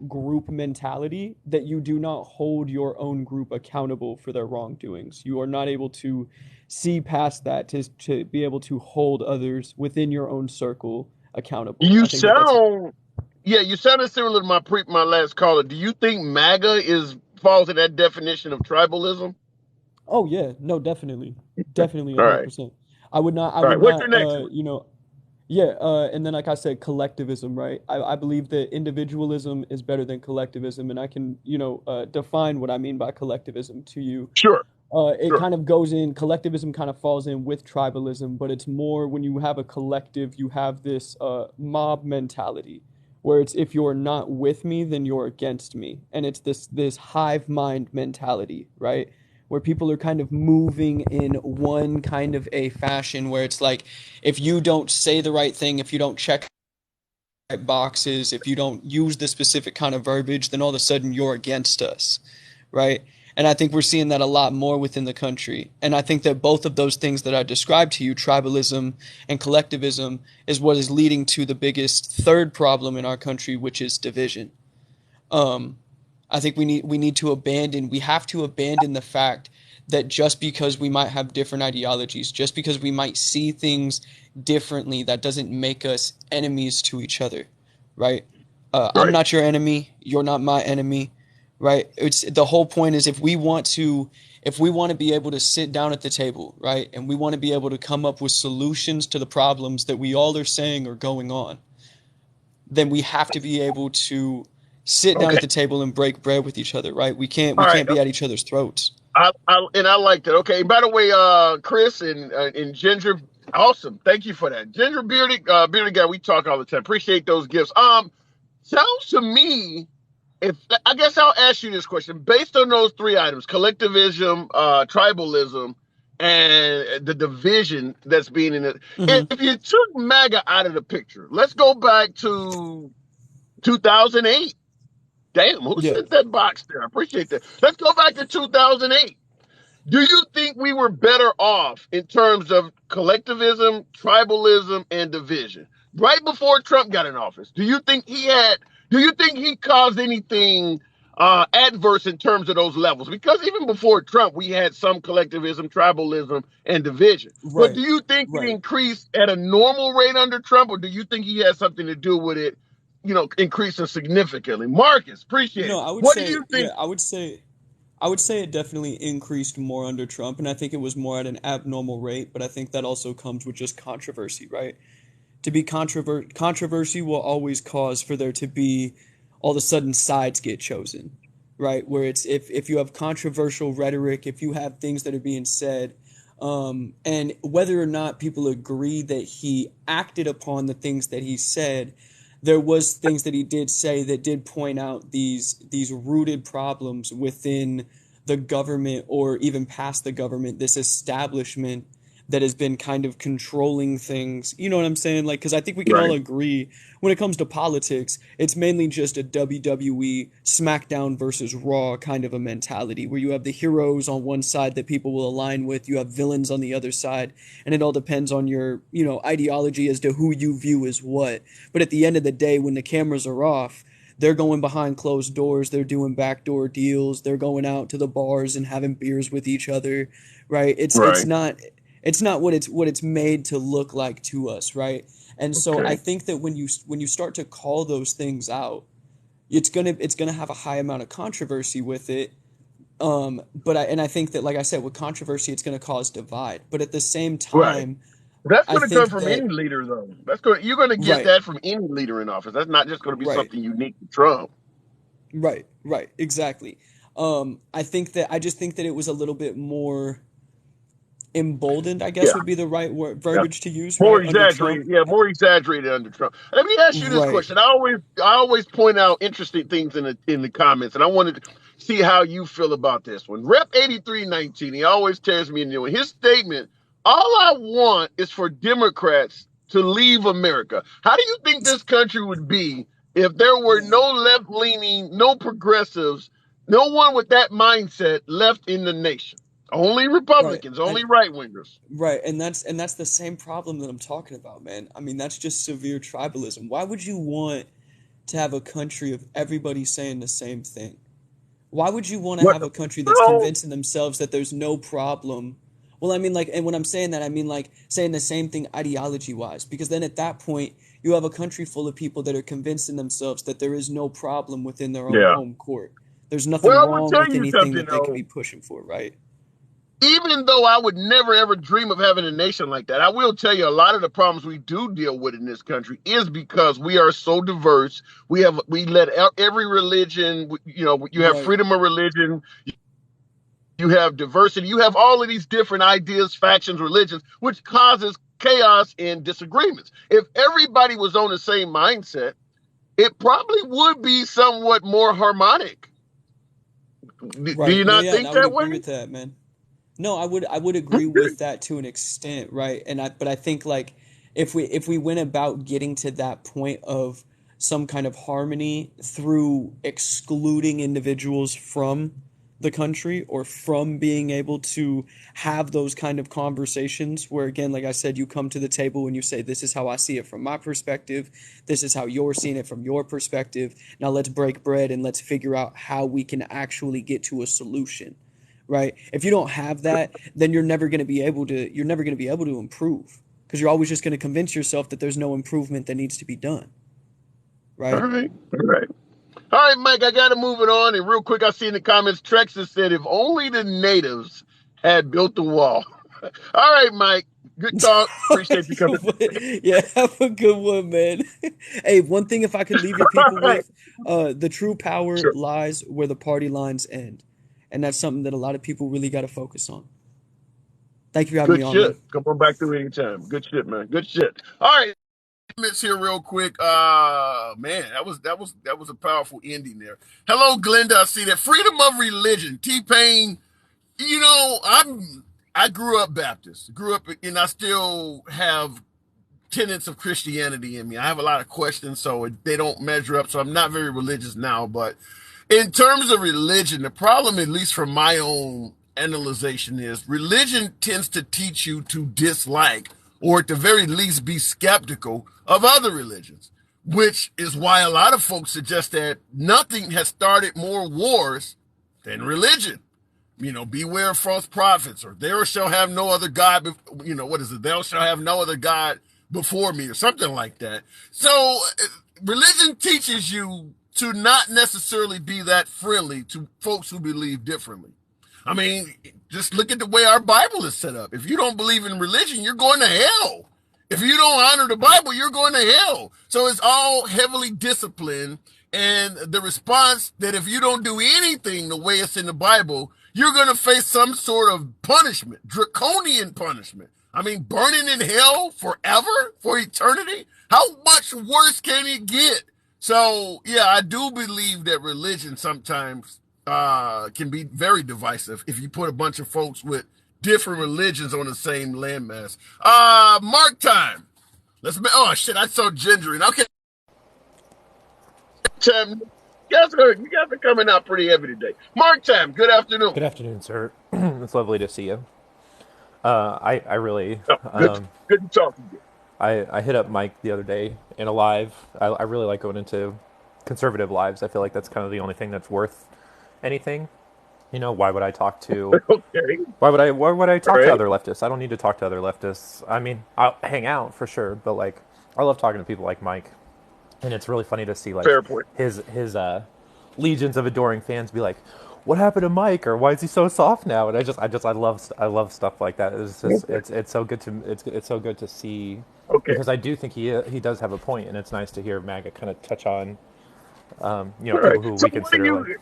group mentality that you do not hold your own group accountable for their wrongdoings. You are not able to see past that to be able to hold others within your own circle accountable. You I think that that's sound, yeah, you sounded similar to my last caller. Do you think MAGA falls in that definition of tribalism? Oh yeah, no, definitely. Definitely All right, 100%. I all would right. What's your not next one? yeah, and then like I said, collectivism, right? I believe that individualism is better than collectivism, and I can, define what I mean by collectivism to you. Sure, It sure. kind of goes in, collectivism kind of falls in with tribalism, but it's more when you have a collective, you have this mob mentality where it's if you're not with me, then you're against me. And it's this hive mind mentality, right? Where people are kind of moving in one kind of a fashion where it's like if you don't say the right thing, if you don't check the right boxes, if you don't use the specific kind of verbiage, then all of a sudden you're against us, right? And I think we're seeing that a lot more within the country. And I think that both of those things that I described to you, tribalism and collectivism, is what is leading to the biggest third problem in our country, which is division. Um, I think we have to abandon the fact that just because we might have different ideologies, just because we might see things differently, that doesn't make us enemies to each other, right? I'm Right. not your enemy, you're not my enemy, right? It's the whole point is if we want to be able to sit down at the table, right, and we want to be able to come up with solutions to the problems that we all are saying are going on, then we have to be able to sit down Okay. at the table and break bread with each other, right? We All right. can't be at each other's throats. I like that. Okay. By the way, Chris and Ginger, awesome. Thank you for that. Ginger bearded guy. We talk all the time. Appreciate those gifts. Sounds to me, if I guess I'll ask you this question based on those three items: collectivism, tribalism, and the division that's being in it. Hmm. If you took MAGA out of the picture, let's go back to 2008. Damn, who Yeah. sent that box there? I appreciate that. Let's go back to 2008. Do you think we were better off in terms of collectivism, tribalism, and division right before Trump got in office? Do you think he caused anything adverse in terms of those levels? Because even before Trump, we had some collectivism, tribalism, and division. But do Right. you think it Right. increased at a normal rate under Trump, or do you think he had something to do with it, increasing significantly? Marcus, appreciate it. No, I would What do say, you yeah, think? I would say it definitely increased more under Trump, and I think it was more at an abnormal rate, but I think that also comes with just controversy, right? To be controversy will always cause for there to be all of a sudden sides get chosen, right? Where it's if you have controversial rhetoric, if you have things that are being said, and whether or not people agree that he acted upon the things that he said, there was things that he did say that did point out these rooted problems within the government or even past the government, this establishment that has been kind of controlling things. You know what I'm saying? Like, because I think we can all Right, agree when it comes to politics, it's mainly just a WWE SmackDown versus Raw kind of a mentality where you have the heroes on one side that people will align with, you have villains on the other side, and it all depends on your, ideology as to who you view as what. But at the end of the day, when the cameras are off, they're going behind closed doors, they're doing backdoor deals, they're going out to the bars and having beers with each other, right? right. It's not what it's made to look like to us, right? And so I Okay. think that when you start to call those things out, it's gonna have a high amount of controversy with it. But I think that, like I said, with controversy, it's gonna cause divide. But at the same Right. time, That's I going to come think from that any leader, though. You're going to get right, that from any leader in office. That's not just going to be right, something unique to Trump. right, exactly. I just think that it was a little bit more emboldened, I Yeah. guess would be the right word Yeah. verbiage to use, More right, under Trump. exaggerated, yeah, more exaggerated under Trump. Let me ask you this Right, question. I always point out interesting things in the comments, and I wanted to see how you feel about this one. Rep 8319, he always tells me in his statement, all I want is for Democrats to leave America. How do you think this country would be if there were man. no left-leaning, no progressives, no one with that mindset left in the nation? Only Right. Republicans, only And right-wingers. right, and that's the same problem that I'm talking about, man. I mean, that's just severe tribalism. Why would you want to have a country of everybody saying the same thing? Why would you want to What? have a country that's Well, convincing themselves that there's no problem? Well, I mean, like, and when I'm saying that, I mean, like, saying the same thing ideology wise, because then at that point, you have a country full of people that are convincing themselves that there is no problem within their own yeah. home court. There's nothing Well, I'm gonna wrong tell with you anything something that they could though. be pushing for, right? Even though I would never ever dream of having a nation like that, I will tell you a lot of the problems we do deal with in this country is because we are so diverse. We let every religion, you have Right, freedom of religion, you have diversity, you have all of these different ideas, factions, religions, which causes chaos and disagreements. If everybody was on the same mindset, it probably would be somewhat more harmonic. Do right. you No, not yeah, and think I would that way? agree with that, man. No, I would agree with that to an extent, right? But I think like if we went about getting to that point of some kind of harmony through excluding individuals from the country or from being able to have those kind of conversations where again, like I said, you come to the table and you say, this is how I see it from my perspective, this is how you're seeing it from your perspective. Now let's break bread and let's figure out how we can actually get to a solution, right? If you don't have that, then you're never going to be able to improve because you're always just going to convince yourself that there's no improvement that needs to be done, All right? right. All right. All right, Mike, I got to move it on. And real quick, I see in the comments, Trex has said, if only the natives had built the wall. All right, Mike. Good talk. Appreciate you coming. Yeah, have a good one, man. Hey, one thing if I could leave your All people right. with, the true power Sure. lies where the party lines end. And that's something that a lot of people really got to focus on. Thank you for having me Good on, man. shit. Come on back through anytime. Good shit, man. Good shit. All right. Comments here real quick. Man, that was a powerful ending there. Hello, Glenda. I see that. Freedom of religion. T-Pain. I grew up Baptist. Grew up and I still have tenets of Christianity in me. I have a lot of questions, so they don't measure up. So I'm not very religious now. But in terms of religion, the problem, at least from my own analyzation, is religion tends to teach you to dislike, or at the very least be skeptical of other religions, which is why a lot of folks suggest that nothing has started more wars than religion. Beware of false prophets, or there shall have no other God. What is it? Thou shall have no other God before me, or something like that. So, religion teaches you to not necessarily be that friendly to folks who believe differently. I mean, just look at the way our Bible is set up. If you don't believe in religion, you're going to hell. If you don't honor the Bible, you're going to hell. So it's all heavily disciplined. And the response that if you don't do anything the way it's in the Bible, you're going to face some sort of punishment, draconian punishment. I mean, burning in hell forever, for eternity? How much worse can it get? So, yeah, I do believe that religion sometimes can be very divisive if you put a bunch of folks with different religions on the same landmass. Mark time. Oh shit, I saw gendering. Okay. Time. You guys are coming out pretty heavy today. Mark time. Good afternoon. Good afternoon, sir. It's lovely to see you. I really, Oh, good to talk to you. I hit up Mike the other day in a live. I really like going into conservative lives. I feel like that's kind of the only thing that's worth anything. Why would I talk to? Okay. Why would I All talk to right. other leftists? I don't need to talk to other leftists. I mean, I'll hang out for sure, but like, I love talking to people like Mike, and it's really funny to see like Fair point. his legions of adoring fans be like, what happened to Mike, or why is he so soft now? And I love stuff like that. It's just Okay. it's so good to it's so good to see, Okay. because I do think he does have a point, and it's nice to hear MAGA kind of touch on All right. people who So we what do consider like. you?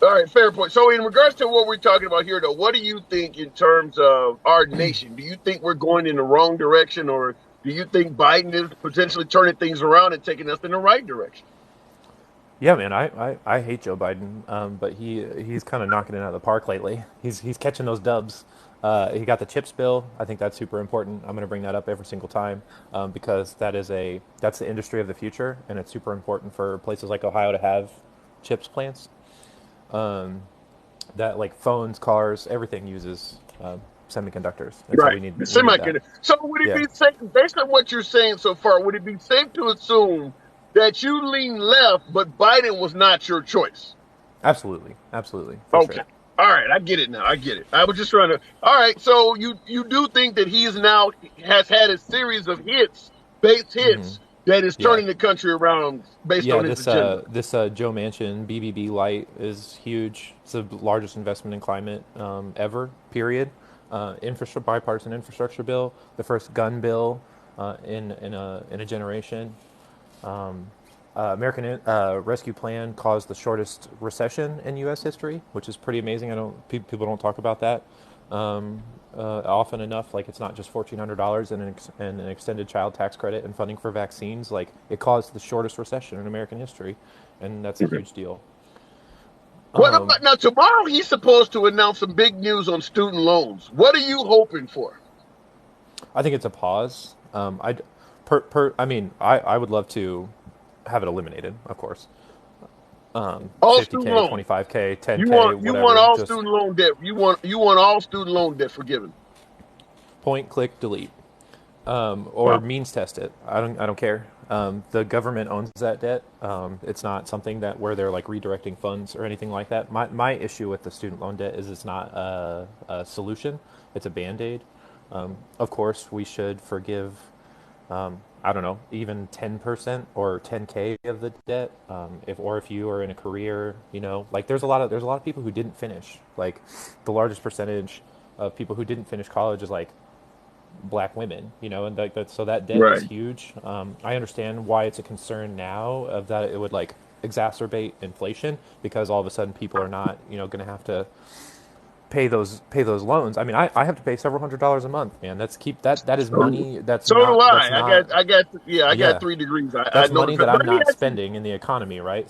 All right, fair point. So, in regards to what we're talking about here, though, what do you think in terms of our nation? Do you think we're going in the wrong direction, or do you think Biden is potentially turning things around and taking us in the right direction? Yeah, man, I hate Joe Biden, but he's kind of knocking it out of the park lately. He's catching those dubs. He got the chips bill. I think that's super important. I'm going to bring that up every single time, because that's the industry of the future, and it's super important for places like Ohio to have chips plants. That like phones, cars, everything uses semiconductors, and so Right. we need that. Semiconductor. So, would it Yeah, be safe, based on what you're saying so far, would it be safe to assume that you lean left, but Biden was not your choice? absolutely, for Okay. sure. All right, I get it now. I get it. I was just trying to. All right, so you do think that he is now has had a series of hits, base hits, that is Yeah, turning the country around based yeah. on his agenda. This Joe Manchin BBB light is huge. It's the largest investment in climate ever. Period. Infrastructure bipartisan infrastructure bill, the first gun bill in a generation. American Rescue Plan caused the shortest recession in U.S. history, which is pretty amazing. I don't people don't talk about that often enough. Like, it's not just $1,400 and an extended child tax credit and funding for vaccines. Like, it caused the shortest recession in American history, and that's a huge deal. What about now? Tomorrow he's supposed to announce some big news on student loans. What are you hoping for? I think it's a pause. I mean, I would love to have it eliminated, of course. All student 50K, loans. 25K, You 10K, want whatever. all Just student loan debt. You want all student loan debt forgiven. point, click, delete. Or Wow. means test it. I don't care. The government owns that debt. It's not something that where they're like redirecting funds or anything like that. My issue with the student loan debt is it's not a solution. It's a band-aid. Of course, we should forgive. I don't know, even 10% or 10K of the debt. If you are in a career, like there's a lot of people who didn't finish. Like, the largest percentage of people who didn't finish college is like black women, and like that. So that debt is Right. huge. I understand why it's a concern now of that it would like exacerbate inflation, because all of a sudden people are not, going to have to pay those loans. I mean, I have to pay several $100s a month, man. That is money So do that's I. not I got yeah, 3 degrees. I that's know the money that but I'm let me not ask you. spending in the economy, right?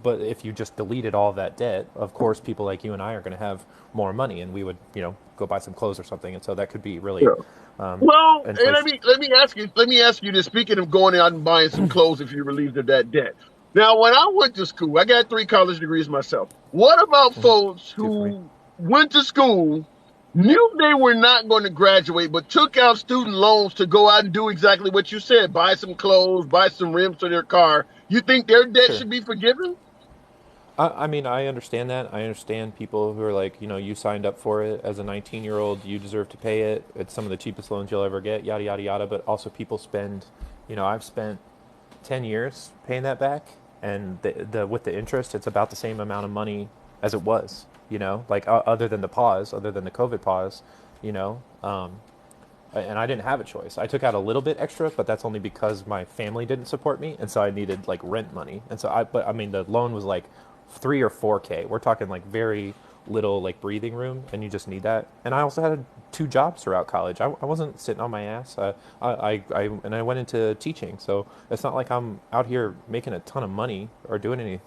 But if you just deleted all that debt, of course, people like you and I are going to have more money, and we would, go buy some clothes or something, and so that could be really Yeah. Well, and inflation. let me ask you this. Speaking of going out and buying some clothes, if you relieved of that debt. Now, when I went to school, I got 3 college degrees myself. What about folks Two for me. who went to school, knew they were not going to graduate, but took out student loans to go out and do exactly what you said: buy some clothes, buy some rims for their car? You think their debt Sure. should be forgiven? I mean, I understand that. I understand people who are like, you signed up for it as a 19-year-old, you deserve to pay it. It's some of the cheapest loans you'll ever get, yada, yada, yada. But also, people spend, I've spent 10 years paying that back, and the with the interest, it's about the same amount of money as it was, like other than other than the COVID pause, you know. And I didn't have a choice. I took out a little bit extra, but that's only because my family didn't support me, and so I needed like rent money. And so but I mean, the loan was like 3 or 4K. We're talking like very little like breathing room, and you just need that. And I also had 2 jobs throughout college. I wasn't sitting on my ass. I went into teaching, so it's not like I'm out here making a ton of money or doing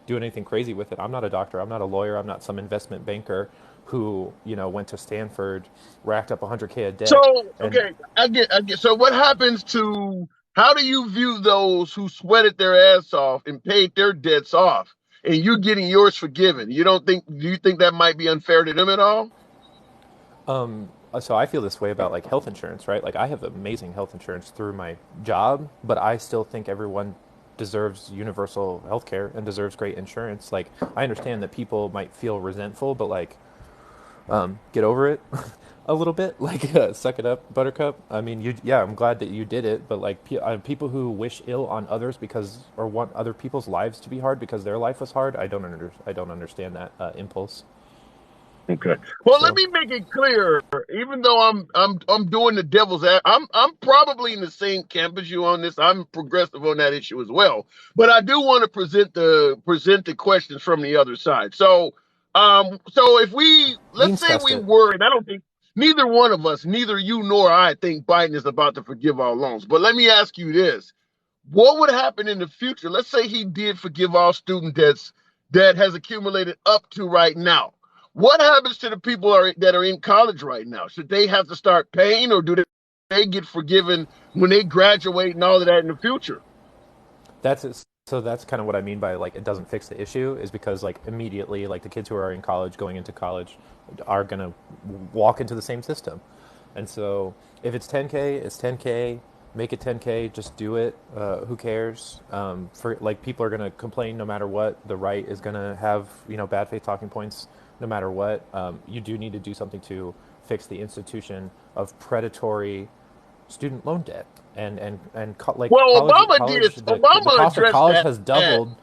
anything crazy with it. I'm not a doctor. I'm not a lawyer. I'm not some investment banker who went to Stanford, racked up 100K of debt, So, and okay, I get. So, what happens to? How do you view those who sweated their ass off and paid their debts off, and you getting yours forgiven? You don't think? Do you think that might be unfair to them at all? so I feel this way about like health insurance, right? Like, I have amazing health insurance through my job, but I still think everyone deserves universal health care and deserves great insurance. Like, I understand that people might feel resentful, but like, get over it a little bit, like suck it up, Buttercup. I mean, yeah, I'm glad that you did it, but like people who wish ill on others because or want other people's lives to be hard because their life was hard, I don't understand that impulse. Okay. Well, let So me make it clear. Even though I'm doing the devil's I'm probably in the same camp as you on this. I'm progressive on that issue as well. But I do want to present the questions from the other side. So if we let's means say test we it. were, and I don't think neither one of us, neither you nor I think Biden is about to forgive our loans. But let me ask you this. What would happen in the future? Let's say he did forgive all student debts that has accumulated up to right now. What happens to the people that are in college right now? Should they have to start paying, or do they get forgiven when they graduate and all of that in the future? So that's kind of what I mean by like it doesn't fix the issue is because like immediately like the kids who are in college going into college are gonna walk into the same system, and so if it's 10K, it's 10K. Make it 10K. Just do it. Who cares? For like people are gonna complain no matter what. The right is gonna have bad faith talking points no matter what. You do need to do something to fix the institution of predatory student loan debt like Well, Obama did. college the Obama cost of addressed college that. has doubled.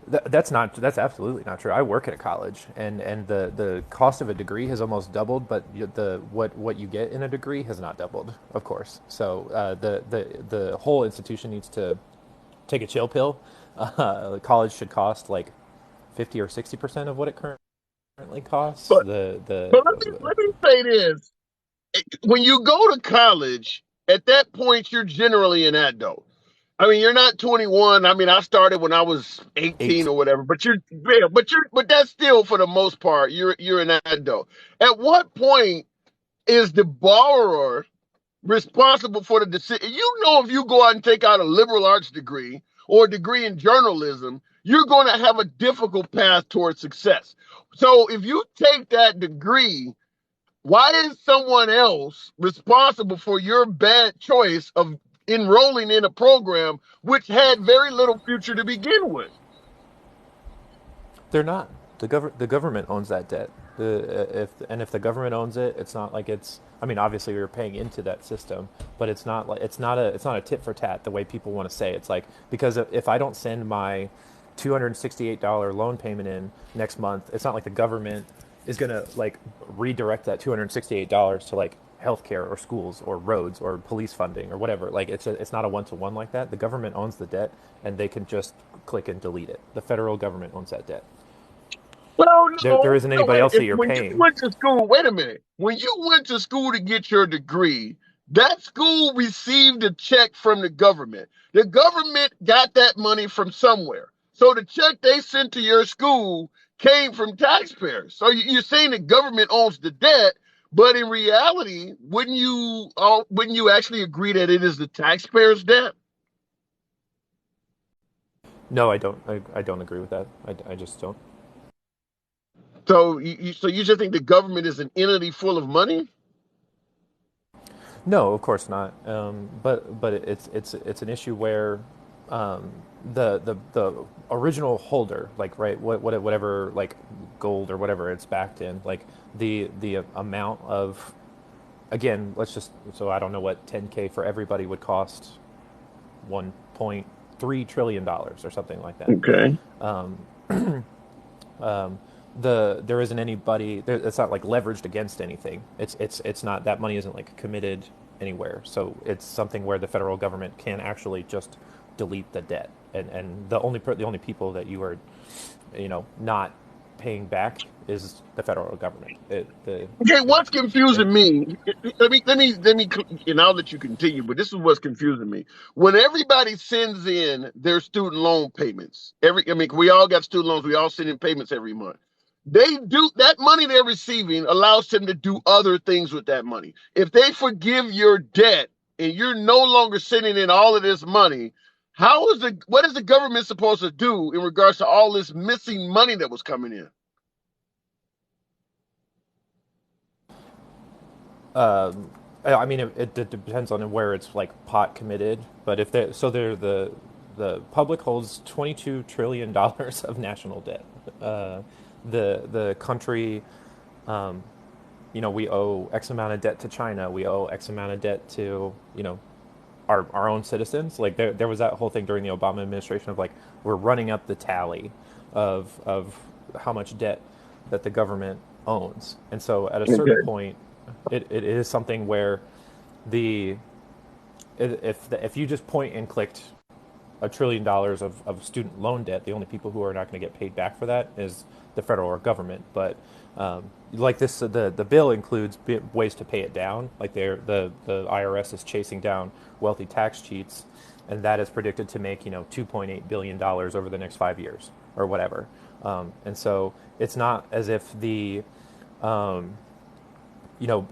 That's absolutely not true. I work at a college, and the cost of a degree has almost doubled, but the what you get in a degree has not doubled, of course. So the whole institution needs to take a chill pill. College should cost like 50 or 60% of what it currently costs. But but let me say this: when you go to college, at that point, you're generally an adult. I mean, you're not 21. I mean, I started when I was 18 eight. or whatever. But that's still for the most part, you're an adult. At what point is the borrower responsible for the decision? If you go out and take out a liberal arts degree or a degree in journalism, you're going to have a difficult path towards success. So if you take that degree, why is someone else responsible for your bad choice of enrolling in a program which had very little future to begin with? They're not. The government owns that debt. If the government owns it, it's not like it's. I mean, obviously we're paying into that system, but it's not a tit for tat the way people want to say. It's like because if I don't send my $268 loan payment in next month, it's not like the government is gonna like redirect that $268 to like healthcare or schools or roads or police funding or whatever. Like it's not a one-to-one like that. The government owns the debt, and they can just click and delete it. The federal government owns that debt. Well, There no, isn't no. anybody else that you're When you paying. went to school, wait a minute. When you went to school to get your degree, that school received a check from the government. The government got that money from somewhere. So the check they sent to your school came from taxpayers. So you're saying the government owns the debt, but in reality, wouldn't you actually agree that it is the taxpayers' debt? No, I don't. I don't agree with that. I just don't. So you just think the government is an entity full of money? No, of course not. But it's an issue where um, the original holder, like right, whatever like gold or whatever it's backed in, like the amount of again, let's just so I don't know what 10K for everybody would cost 1.3 trillion dollars or something like that. Okay. Um, um, there isn't anybody there, it's not like leveraged against anything. It's not that money isn't like committed anywhere. So it's something where the federal government can actually just delete the debt, and the only people that you are not paying back is the federal government. Okay, what's confusing me? Let me. And I'll let you continue. But this is what's confusing me. When everybody sends in their student loan payments, we all got student loans. We all send in payments every month. They do that money they're receiving allows them to do other things with that money. If they forgive your debt and you're no longer sending in all of this money, what is the government supposed to do in regards to all this missing money that was coming in? I mean, it depends on where it's like pot committed. But if they so they're the public holds $22 trillion of national debt. The country We owe X amount of debt to China. We owe X amount of debt to, our own citizens. Like there was that whole thing during the Obama administration of like we're running up the tally of how much debt that the government owns, and so at a certain point, it is something where if you just point and clicked $1 trillion of student loan debt, the only people who are not going to get paid back for that is the federal government. But like this, the bill includes ways to pay it down. Like the IRS is chasing down wealthy tax cheats, and that is predicted to make $2.8 billion over the next 5 years or whatever. And so it's not as if the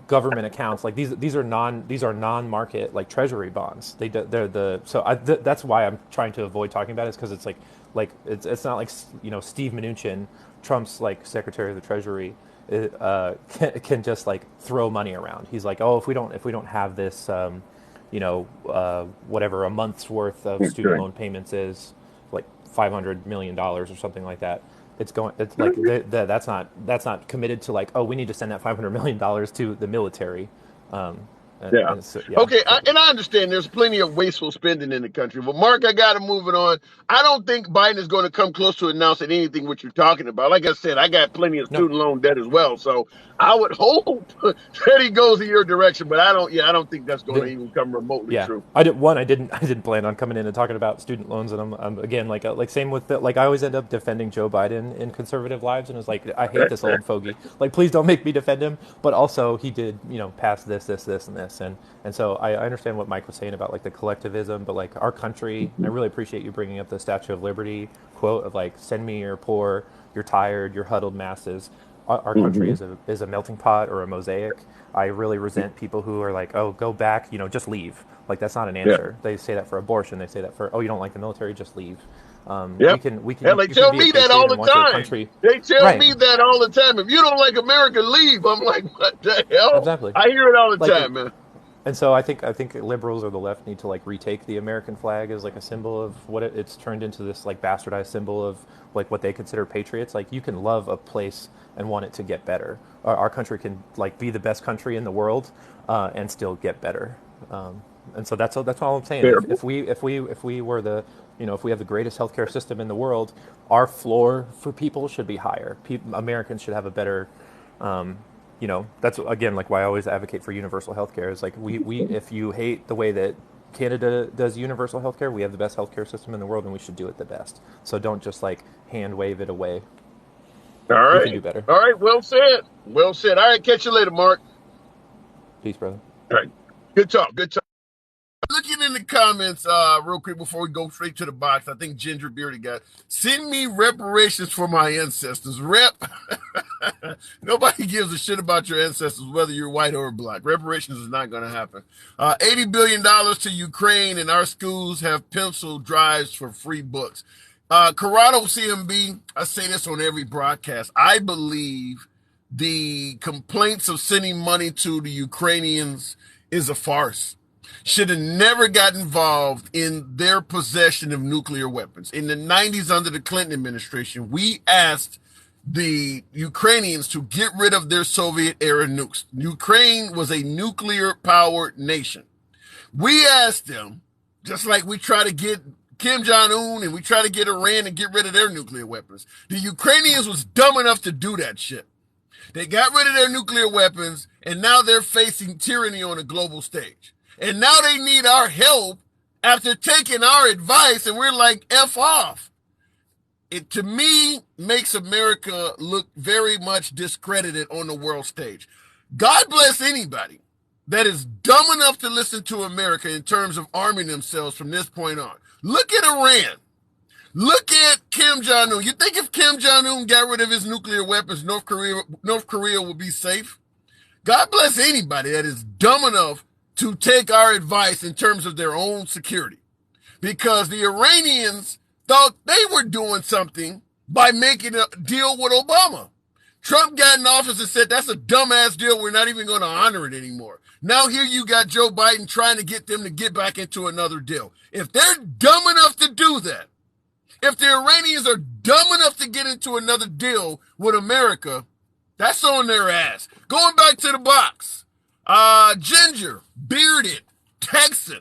government accounts like these are non-market like treasury bonds. That's why I'm trying to avoid talking about it, is because it's not like Steve Mnuchin, Trump's like Secretary of the Treasury, can just like throw money around. He's like, oh, if we don't have this, whatever a month's worth of student loan payments is, like $500 million or something like that. It's like that's not committed to like, oh, we need to send that $500 million to the military. Yeah. Okay, and I understand there's plenty of wasteful spending in the country. But Mark, I got to move it on. I don't think Biden is going to come close to announcing anything what you're talking about. Like I said, I got plenty of student loan debt as well. So I would hope that he goes in your direction. But I don't think that's going to even come remotely true. I didn't plan on coming in and talking about student loans. And I'm again like same with I always end up defending Joe Biden in Conservative Lives, and it's like I hate this old fogey. Like, please don't make me defend him. But also he did pass this and this. And so I understand what Mike was saying about like the collectivism, but like our country, I really appreciate you bringing up the Statue of Liberty quote of like, send me your poor, your tired, your huddled masses. Our country is a melting pot or a mosaic. I really resent people who are like, oh, go back, just leave. Like, that's not an answer. They say that for abortion. They say that for, oh, you don't like the military, just leave. We can. They tell me that all the time. They tell me that all the time. If you don't like America, leave. I'm like, what the hell? Exactly. I hear it all the time, man. And so I think liberals or the left need to like retake the American flag as like a symbol of what it's turned into, this like bastardized symbol of like what they consider patriots. Like, you can love a place and want it to get better. Our country can like be the best country in the world and still get better. And so that's all I'm saying. If we were the if we have the greatest healthcare system in the world, our floor for people should be higher. Americans should have a better that's again like why I always advocate for universal healthcare. Is like we if you hate the way that Canada does universal healthcare, we have the best healthcare system in the world, and we should do it the best. So don't just like hand wave it away. All right. We can do better. All right. Well said. Well said. All right. Catch you later, Mark. Peace, brother. All right. Good talk. Good talk. Looking in the comments real quick before we go straight to the box, I think Ginger Beardy got, send me reparations for my ancestors. Nobody gives a shit about your ancestors, whether you're white or black. Reparations is not going to happen. $80 billion to Ukraine, and our schools have pencil drives for free books. Corrado CMB, I say this on every broadcast. I believe the complaints of sending money to the Ukrainians is a farce. Should have never got involved in their possession of nuclear weapons. In the 90s, under the Clinton administration, we asked the Ukrainians to get rid of their Soviet-era nukes. Ukraine was a nuclear-powered nation. We asked them, just like we try to get Kim Jong-un and we try to get Iran and get rid of their nuclear weapons. The Ukrainians was dumb enough to do that shit. They got rid of their nuclear weapons, and now they're facing tyranny on a global stage. And now they need our help after taking our advice, and we're like, F off. It, to me, makes America look very much discredited on the world stage. God bless anybody that is dumb enough to listen to America in terms of arming themselves from this point on. Look at Iran. Look at Kim Jong-un. You think if Kim Jong-un got rid of his nuclear weapons, North Korea would be safe? God bless anybody that is dumb enough to take our advice in terms of their own security. Because the Iranians thought they were doing something by making a deal with Obama. Trump got in office and said, that's a dumbass deal. We're not even going to honor it anymore. Now here you got Joe Biden trying to get them to get back into another deal. If they're dumb enough to do that, if the Iranians are dumb enough to get into another deal with America, That's on their ass. Going back to the box. Ginger, bearded, Texan.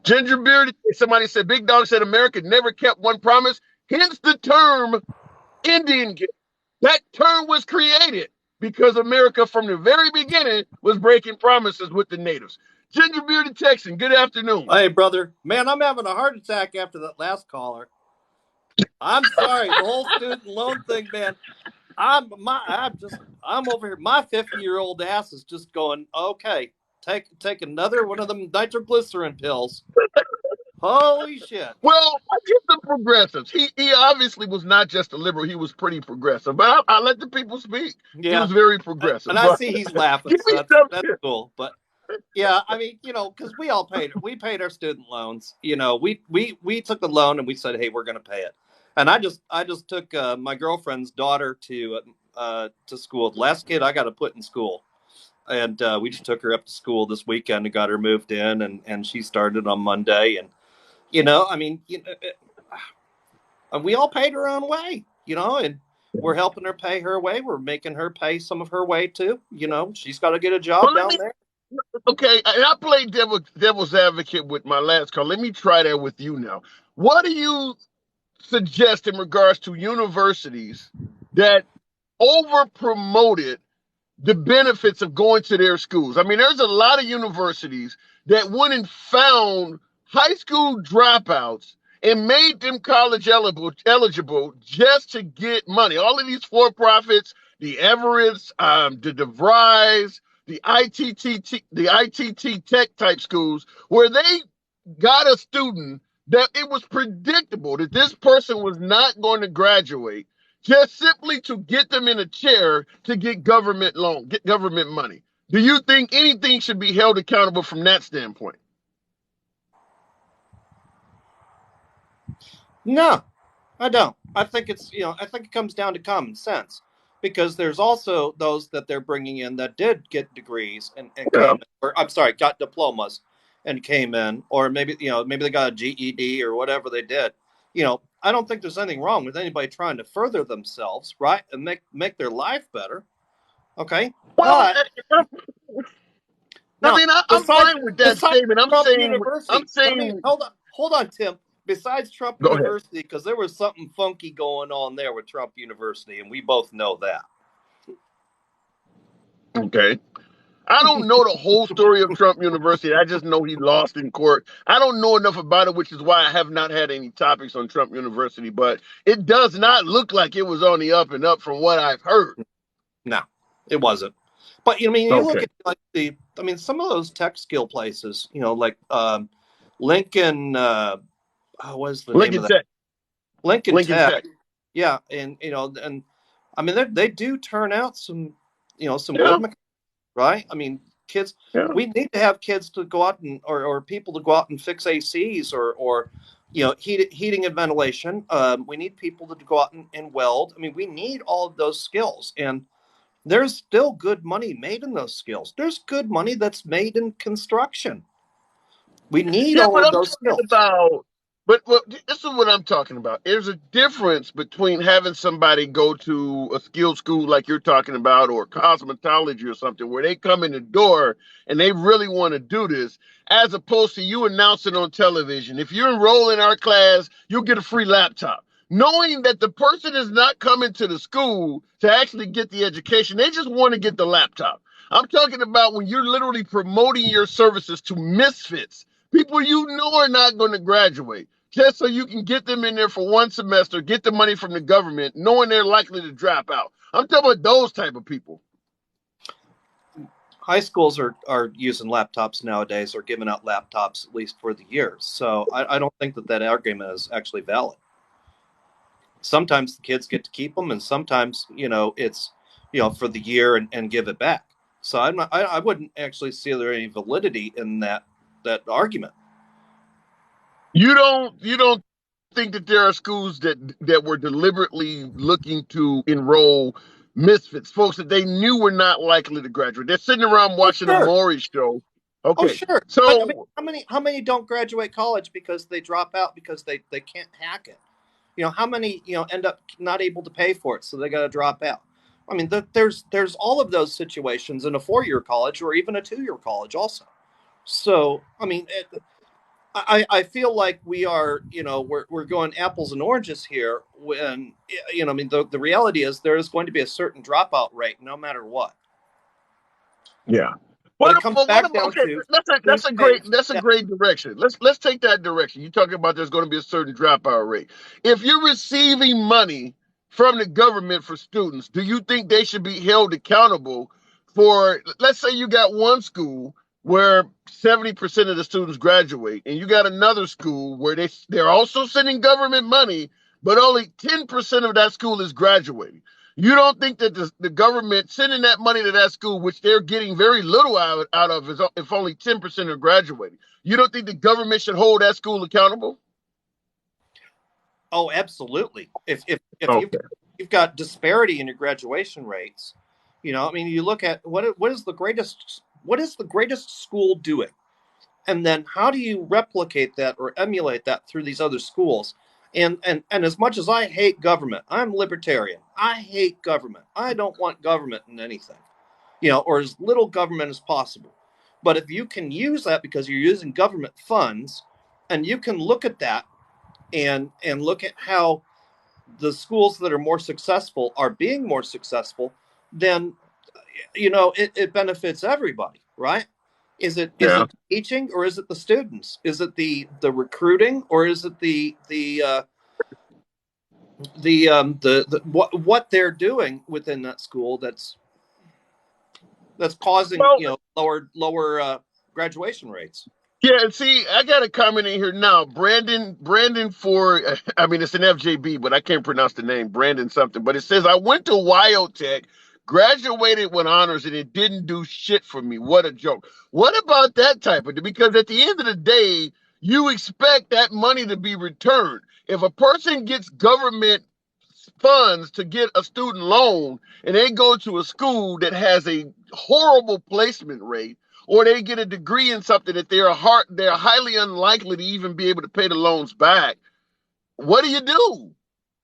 Ginger bearded. Somebody said, Big Dog said America never kept one promise. Hence the term Indian. That term was created because America from the very beginning was breaking promises with the natives. Ginger bearded Texan, good afternoon. Hey, brother. Man, I'm having a heart attack after that last caller. I'm sorry. The whole student loan thing, man. I'm over here. My 50-year-old ass is just going, okay, take another one of them nitroglycerin pills. Holy shit. Well, I get the progressives. He obviously was not just a liberal, he was pretty progressive. But I let the people speak. Yeah. He was very progressive. And I see he's laughing, give me so that's something. cool. But yeah, I mean, because we paid our student loans. We took the loan and we said, hey, we're going to pay it. And I just took my girlfriend's daughter to school. The last kid I got to put in school, and we just took her up to school this weekend and got her moved in, and she started on Monday. And and we all paid her own way, and we're helping her pay her way. We're making her pay some of her way too. She's got to get a job down there. Okay, and I played devil's advocate with my last call. Let me try that with you now. What do you suggest in regards to universities that over promoted the benefits of going to their schools? I mean, there's a lot of universities that went and found high school dropouts and made them college eligible just to get money. All of these for-profits, the Everetts, the DeVrys, the ITT Tech type schools, where they got a student that it was predictable that this person was not going to graduate, just simply to get them in a chair to get government money. Do you think anything should be held accountable from that standpoint? No, I don't. I think I think it comes down to common sense, because there's also those that they're bringing in that did get degrees and came in, or I'm sorry, got diplomas and came in, or maybe they got a GED or whatever they did. I don't think there's anything wrong with anybody trying to further themselves, right, and make their life better. Okay, well, but I'm fine with that statement. I'm saying. Hold on, Tim. Besides Trump University, because there was something funky going on there with Trump University, and we both know that. Okay. I don't know the whole story of Trump University. I just know he lost in court. I don't know enough about it, which is why I have not had any topics on Trump University, but it does not look like it was on the up and up from what I've heard. No, it wasn't. But you look at some of those tech skill places, like Lincoln. What is the name of that? Tech. Lincoln Tech. Yeah, and I mean they do turn out some good, right? I mean, kids. Yeah. We need to have kids to go out or people to go out and fix ACs or heating and ventilation. We need people to go out and weld. I mean, we need all of those skills, and there's still good money made in those skills. There's good money that's made in construction. We need all of those skills. But this is what I'm talking about. There's a difference between having somebody go to a skilled school like you're talking about, or cosmetology or something, where they come in the door and they really want to do this, as opposed to you announcing on television, if you enroll in our class, you'll get a free laptop. Knowing that the person is not coming to the school to actually get the education, they just want to get the laptop. I'm talking about when you're literally promoting your services to misfits, people are not going to graduate, just so you can get them in there for one semester, get the money from the government, knowing they're likely to drop out. I'm talking about those type of people. High schools are using laptops nowadays, or giving out laptops at least for the year. So I don't think that argument is actually valid. Sometimes the kids get to keep them, and sometimes it's for the year and give it back. So I wouldn't actually see there any validity in that argument. You don't think that there are schools that were deliberately looking to enroll misfits, folks that they knew were not likely to graduate? They're sitting around watching the Maury show. Okay. Oh, sure. So how many don't graduate college because they drop out because they can't hack it? how many end up not able to pay for it, so they got to drop out. I mean, there's all of those situations in a 4-year college or even a 2-year college also. So I mean, I feel like we are, we're going apples and oranges here when, I mean, the reality is there is going to be a certain dropout rate no matter what. Yeah. But it comes back down okay, to that's a great direction. Let's take that direction. You're talking about there's going to be a certain dropout rate. If you're receiving money from the government for students, do you think they should be held accountable for, let's say you got one school where 70% of the students graduate, and you got another school where they're also sending government money, but only 10% of that school is graduating. You don't think that the government sending that money to that school, which they're getting very little out of, is if only 10% are graduating? You don't think the government should hold that school accountable? Oh, absolutely. If Okay. you've got disparity in your graduation rates, I mean, you look at what is the greatest school doing, and then how do you replicate that or emulate that through these other schools? And as much as I hate government, I'm libertarian. I hate government. I don't want government in anything, or as little government as possible. But if you can use that because you're using government funds, and you can look at that and look at how the schools that are more successful are being more successful, then it benefits everybody, right? Is it teaching, or is it the students? Is it the recruiting, or is it the what they're doing within that school that's causing lower graduation rates? Yeah, and see, I got a comment in here now. Brandon I mean, it's an FJB, but I can't pronounce the name, Brandon something. But it says, I went to Wyotech, graduated with honors, and it didn't do shit for me. What a joke. What about that type of thing? Because at the end of the day, you expect that money to be returned. If a person gets government funds to get a student loan and they go to a school that has a horrible placement rate, or they get a degree in something that they're highly unlikely to even be able to pay the loans back, what do you do?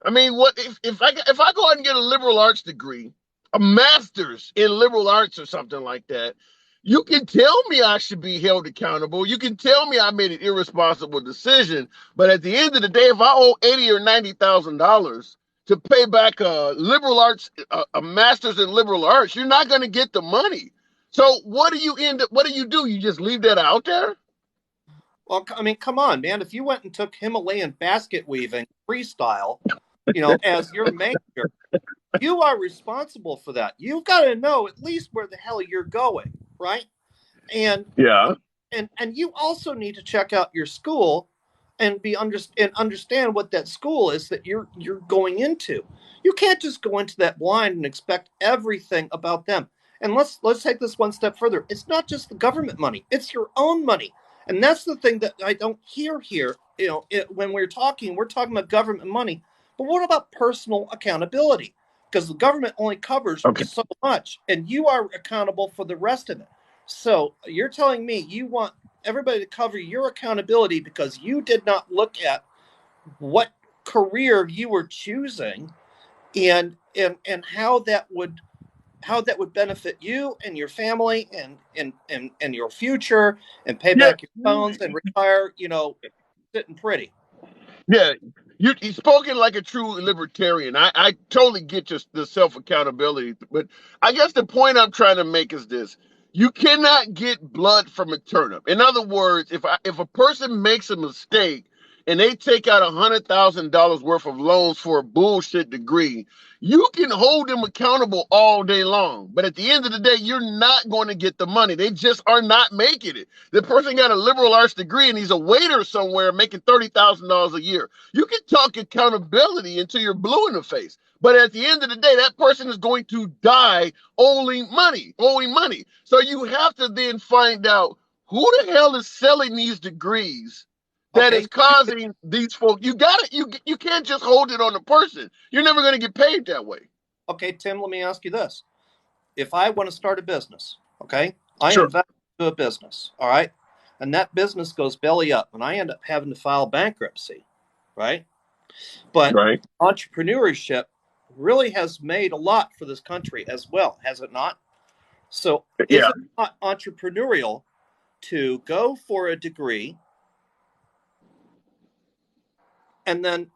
I mean, what if I go out and get a liberal arts degree, a master's in liberal arts or something like that? You can tell me I should be held accountable. You can tell me I made an irresponsible decision, but at the end of the day, if I owe $80,000 or $90,000 to pay back a liberal arts, a master's in liberal arts, you're not going to get the money. So what do you do? You just leave that out there? Well, I mean, come on, man. If you went and took Himalayan basket weaving freestyle, as your major, you are responsible for that. You've got to know at least where the hell you're going, right? And yeah, and you also need to check out your school and understand what that school is that you're going into. You can't just go into that blind and expect everything about them. And let's take this one step further. It's not just the government money; it's your own money. And that's the thing that I don't hear here. When we're talking about government money. But what about personal accountability? Because the government only covers so much, and you are accountable for the rest of it. So you're telling me you want everybody to cover your accountability because you did not look at what career you were choosing and how that would benefit you and your family and your future, and pay back your loans and retire, sitting pretty. Yeah, you spoken like a true libertarian. I totally get the self accountability, but I guess the point I'm trying to make is this: you cannot get blood from a turnip. In other words, if a person makes a mistake and they take out $100,000 worth of loans for a bullshit degree, you can hold them accountable all day long. But at the end of the day, you're not going to get the money. They just are not making it. The person got a liberal arts degree and he's a waiter somewhere making $30,000 a year. You can talk accountability until you're blue in the face. But at the end of the day, that person is going to die owing money. So you have to then find out who the hell is selling these degrees that is causing these folks. You can't just hold it on the person. You're never going to get paid that way. Okay, Tim, let me ask you this. If I want to start a business, I Sure. invest into a business, all right? And that business goes belly up and I end up having to file bankruptcy, right? But entrepreneurship really has made a lot for this country as well, has it not? So is it not entrepreneurial to go for a degree and then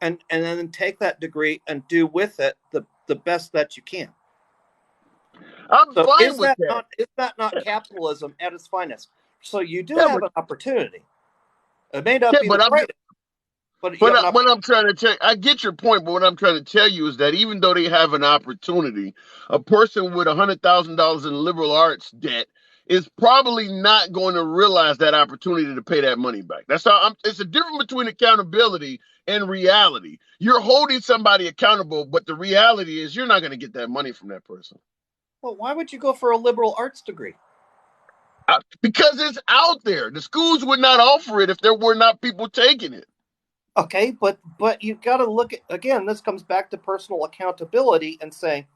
take that degree and do with it the best that you can? I'm So fine with that. Is that not capitalism at its finest? So you do have an opportunity. It may not be the greatest, but what I'm trying to tell, I get your point, but what I'm trying to tell you is that even though they have an opportunity, a person with $100,000 in liberal arts debt is probably not going to realize that opportunity to pay that money back. That's how it's a difference between accountability and reality. You're holding somebody accountable, but the reality is you're not going to get that money from that person. Well, why would you go for a liberal arts degree? Because it's out there. The schools would not offer it if there were not people taking it. Okay, but you've got to look at, again, this comes back to personal accountability and saying,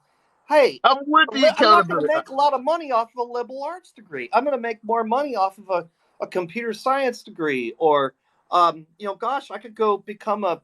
hey, I'm with the I'm not going to accountability. make a lot of money off of a liberal arts degree. I'm going to make more money off of a computer science degree, or gosh, I could go become a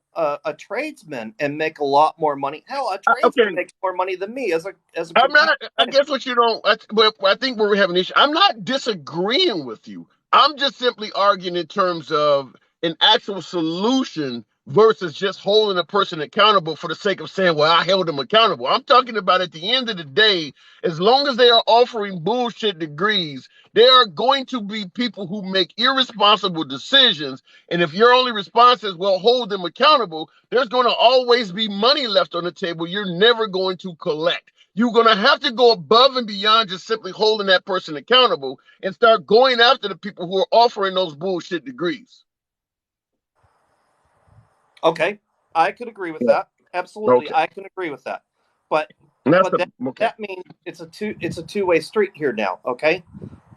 tradesman and make a lot more money. Hell, a tradesman makes more money than me as a I'm not. I guess what you don't. I think where we have an issue. I'm not disagreeing with you. I'm just simply arguing in terms of an actual solution versus just holding a person accountable for the sake of saying, "Well, I held them accountable." I'm talking about at the end of the day, as long as they are offering bullshit degrees, there are going to be people who make irresponsible decisions. And if your only response is, "Well, hold them accountable," there's going to always be money left on the table. You're never going to collect. You're going to have to go above and beyond just simply holding that person accountable and start going after the people who are offering those bullshit degrees. Okay, I could agree with that. Absolutely, I can agree with that. But that means it's a two-way street here now. Okay,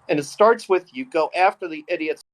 and it starts with you go after the idiots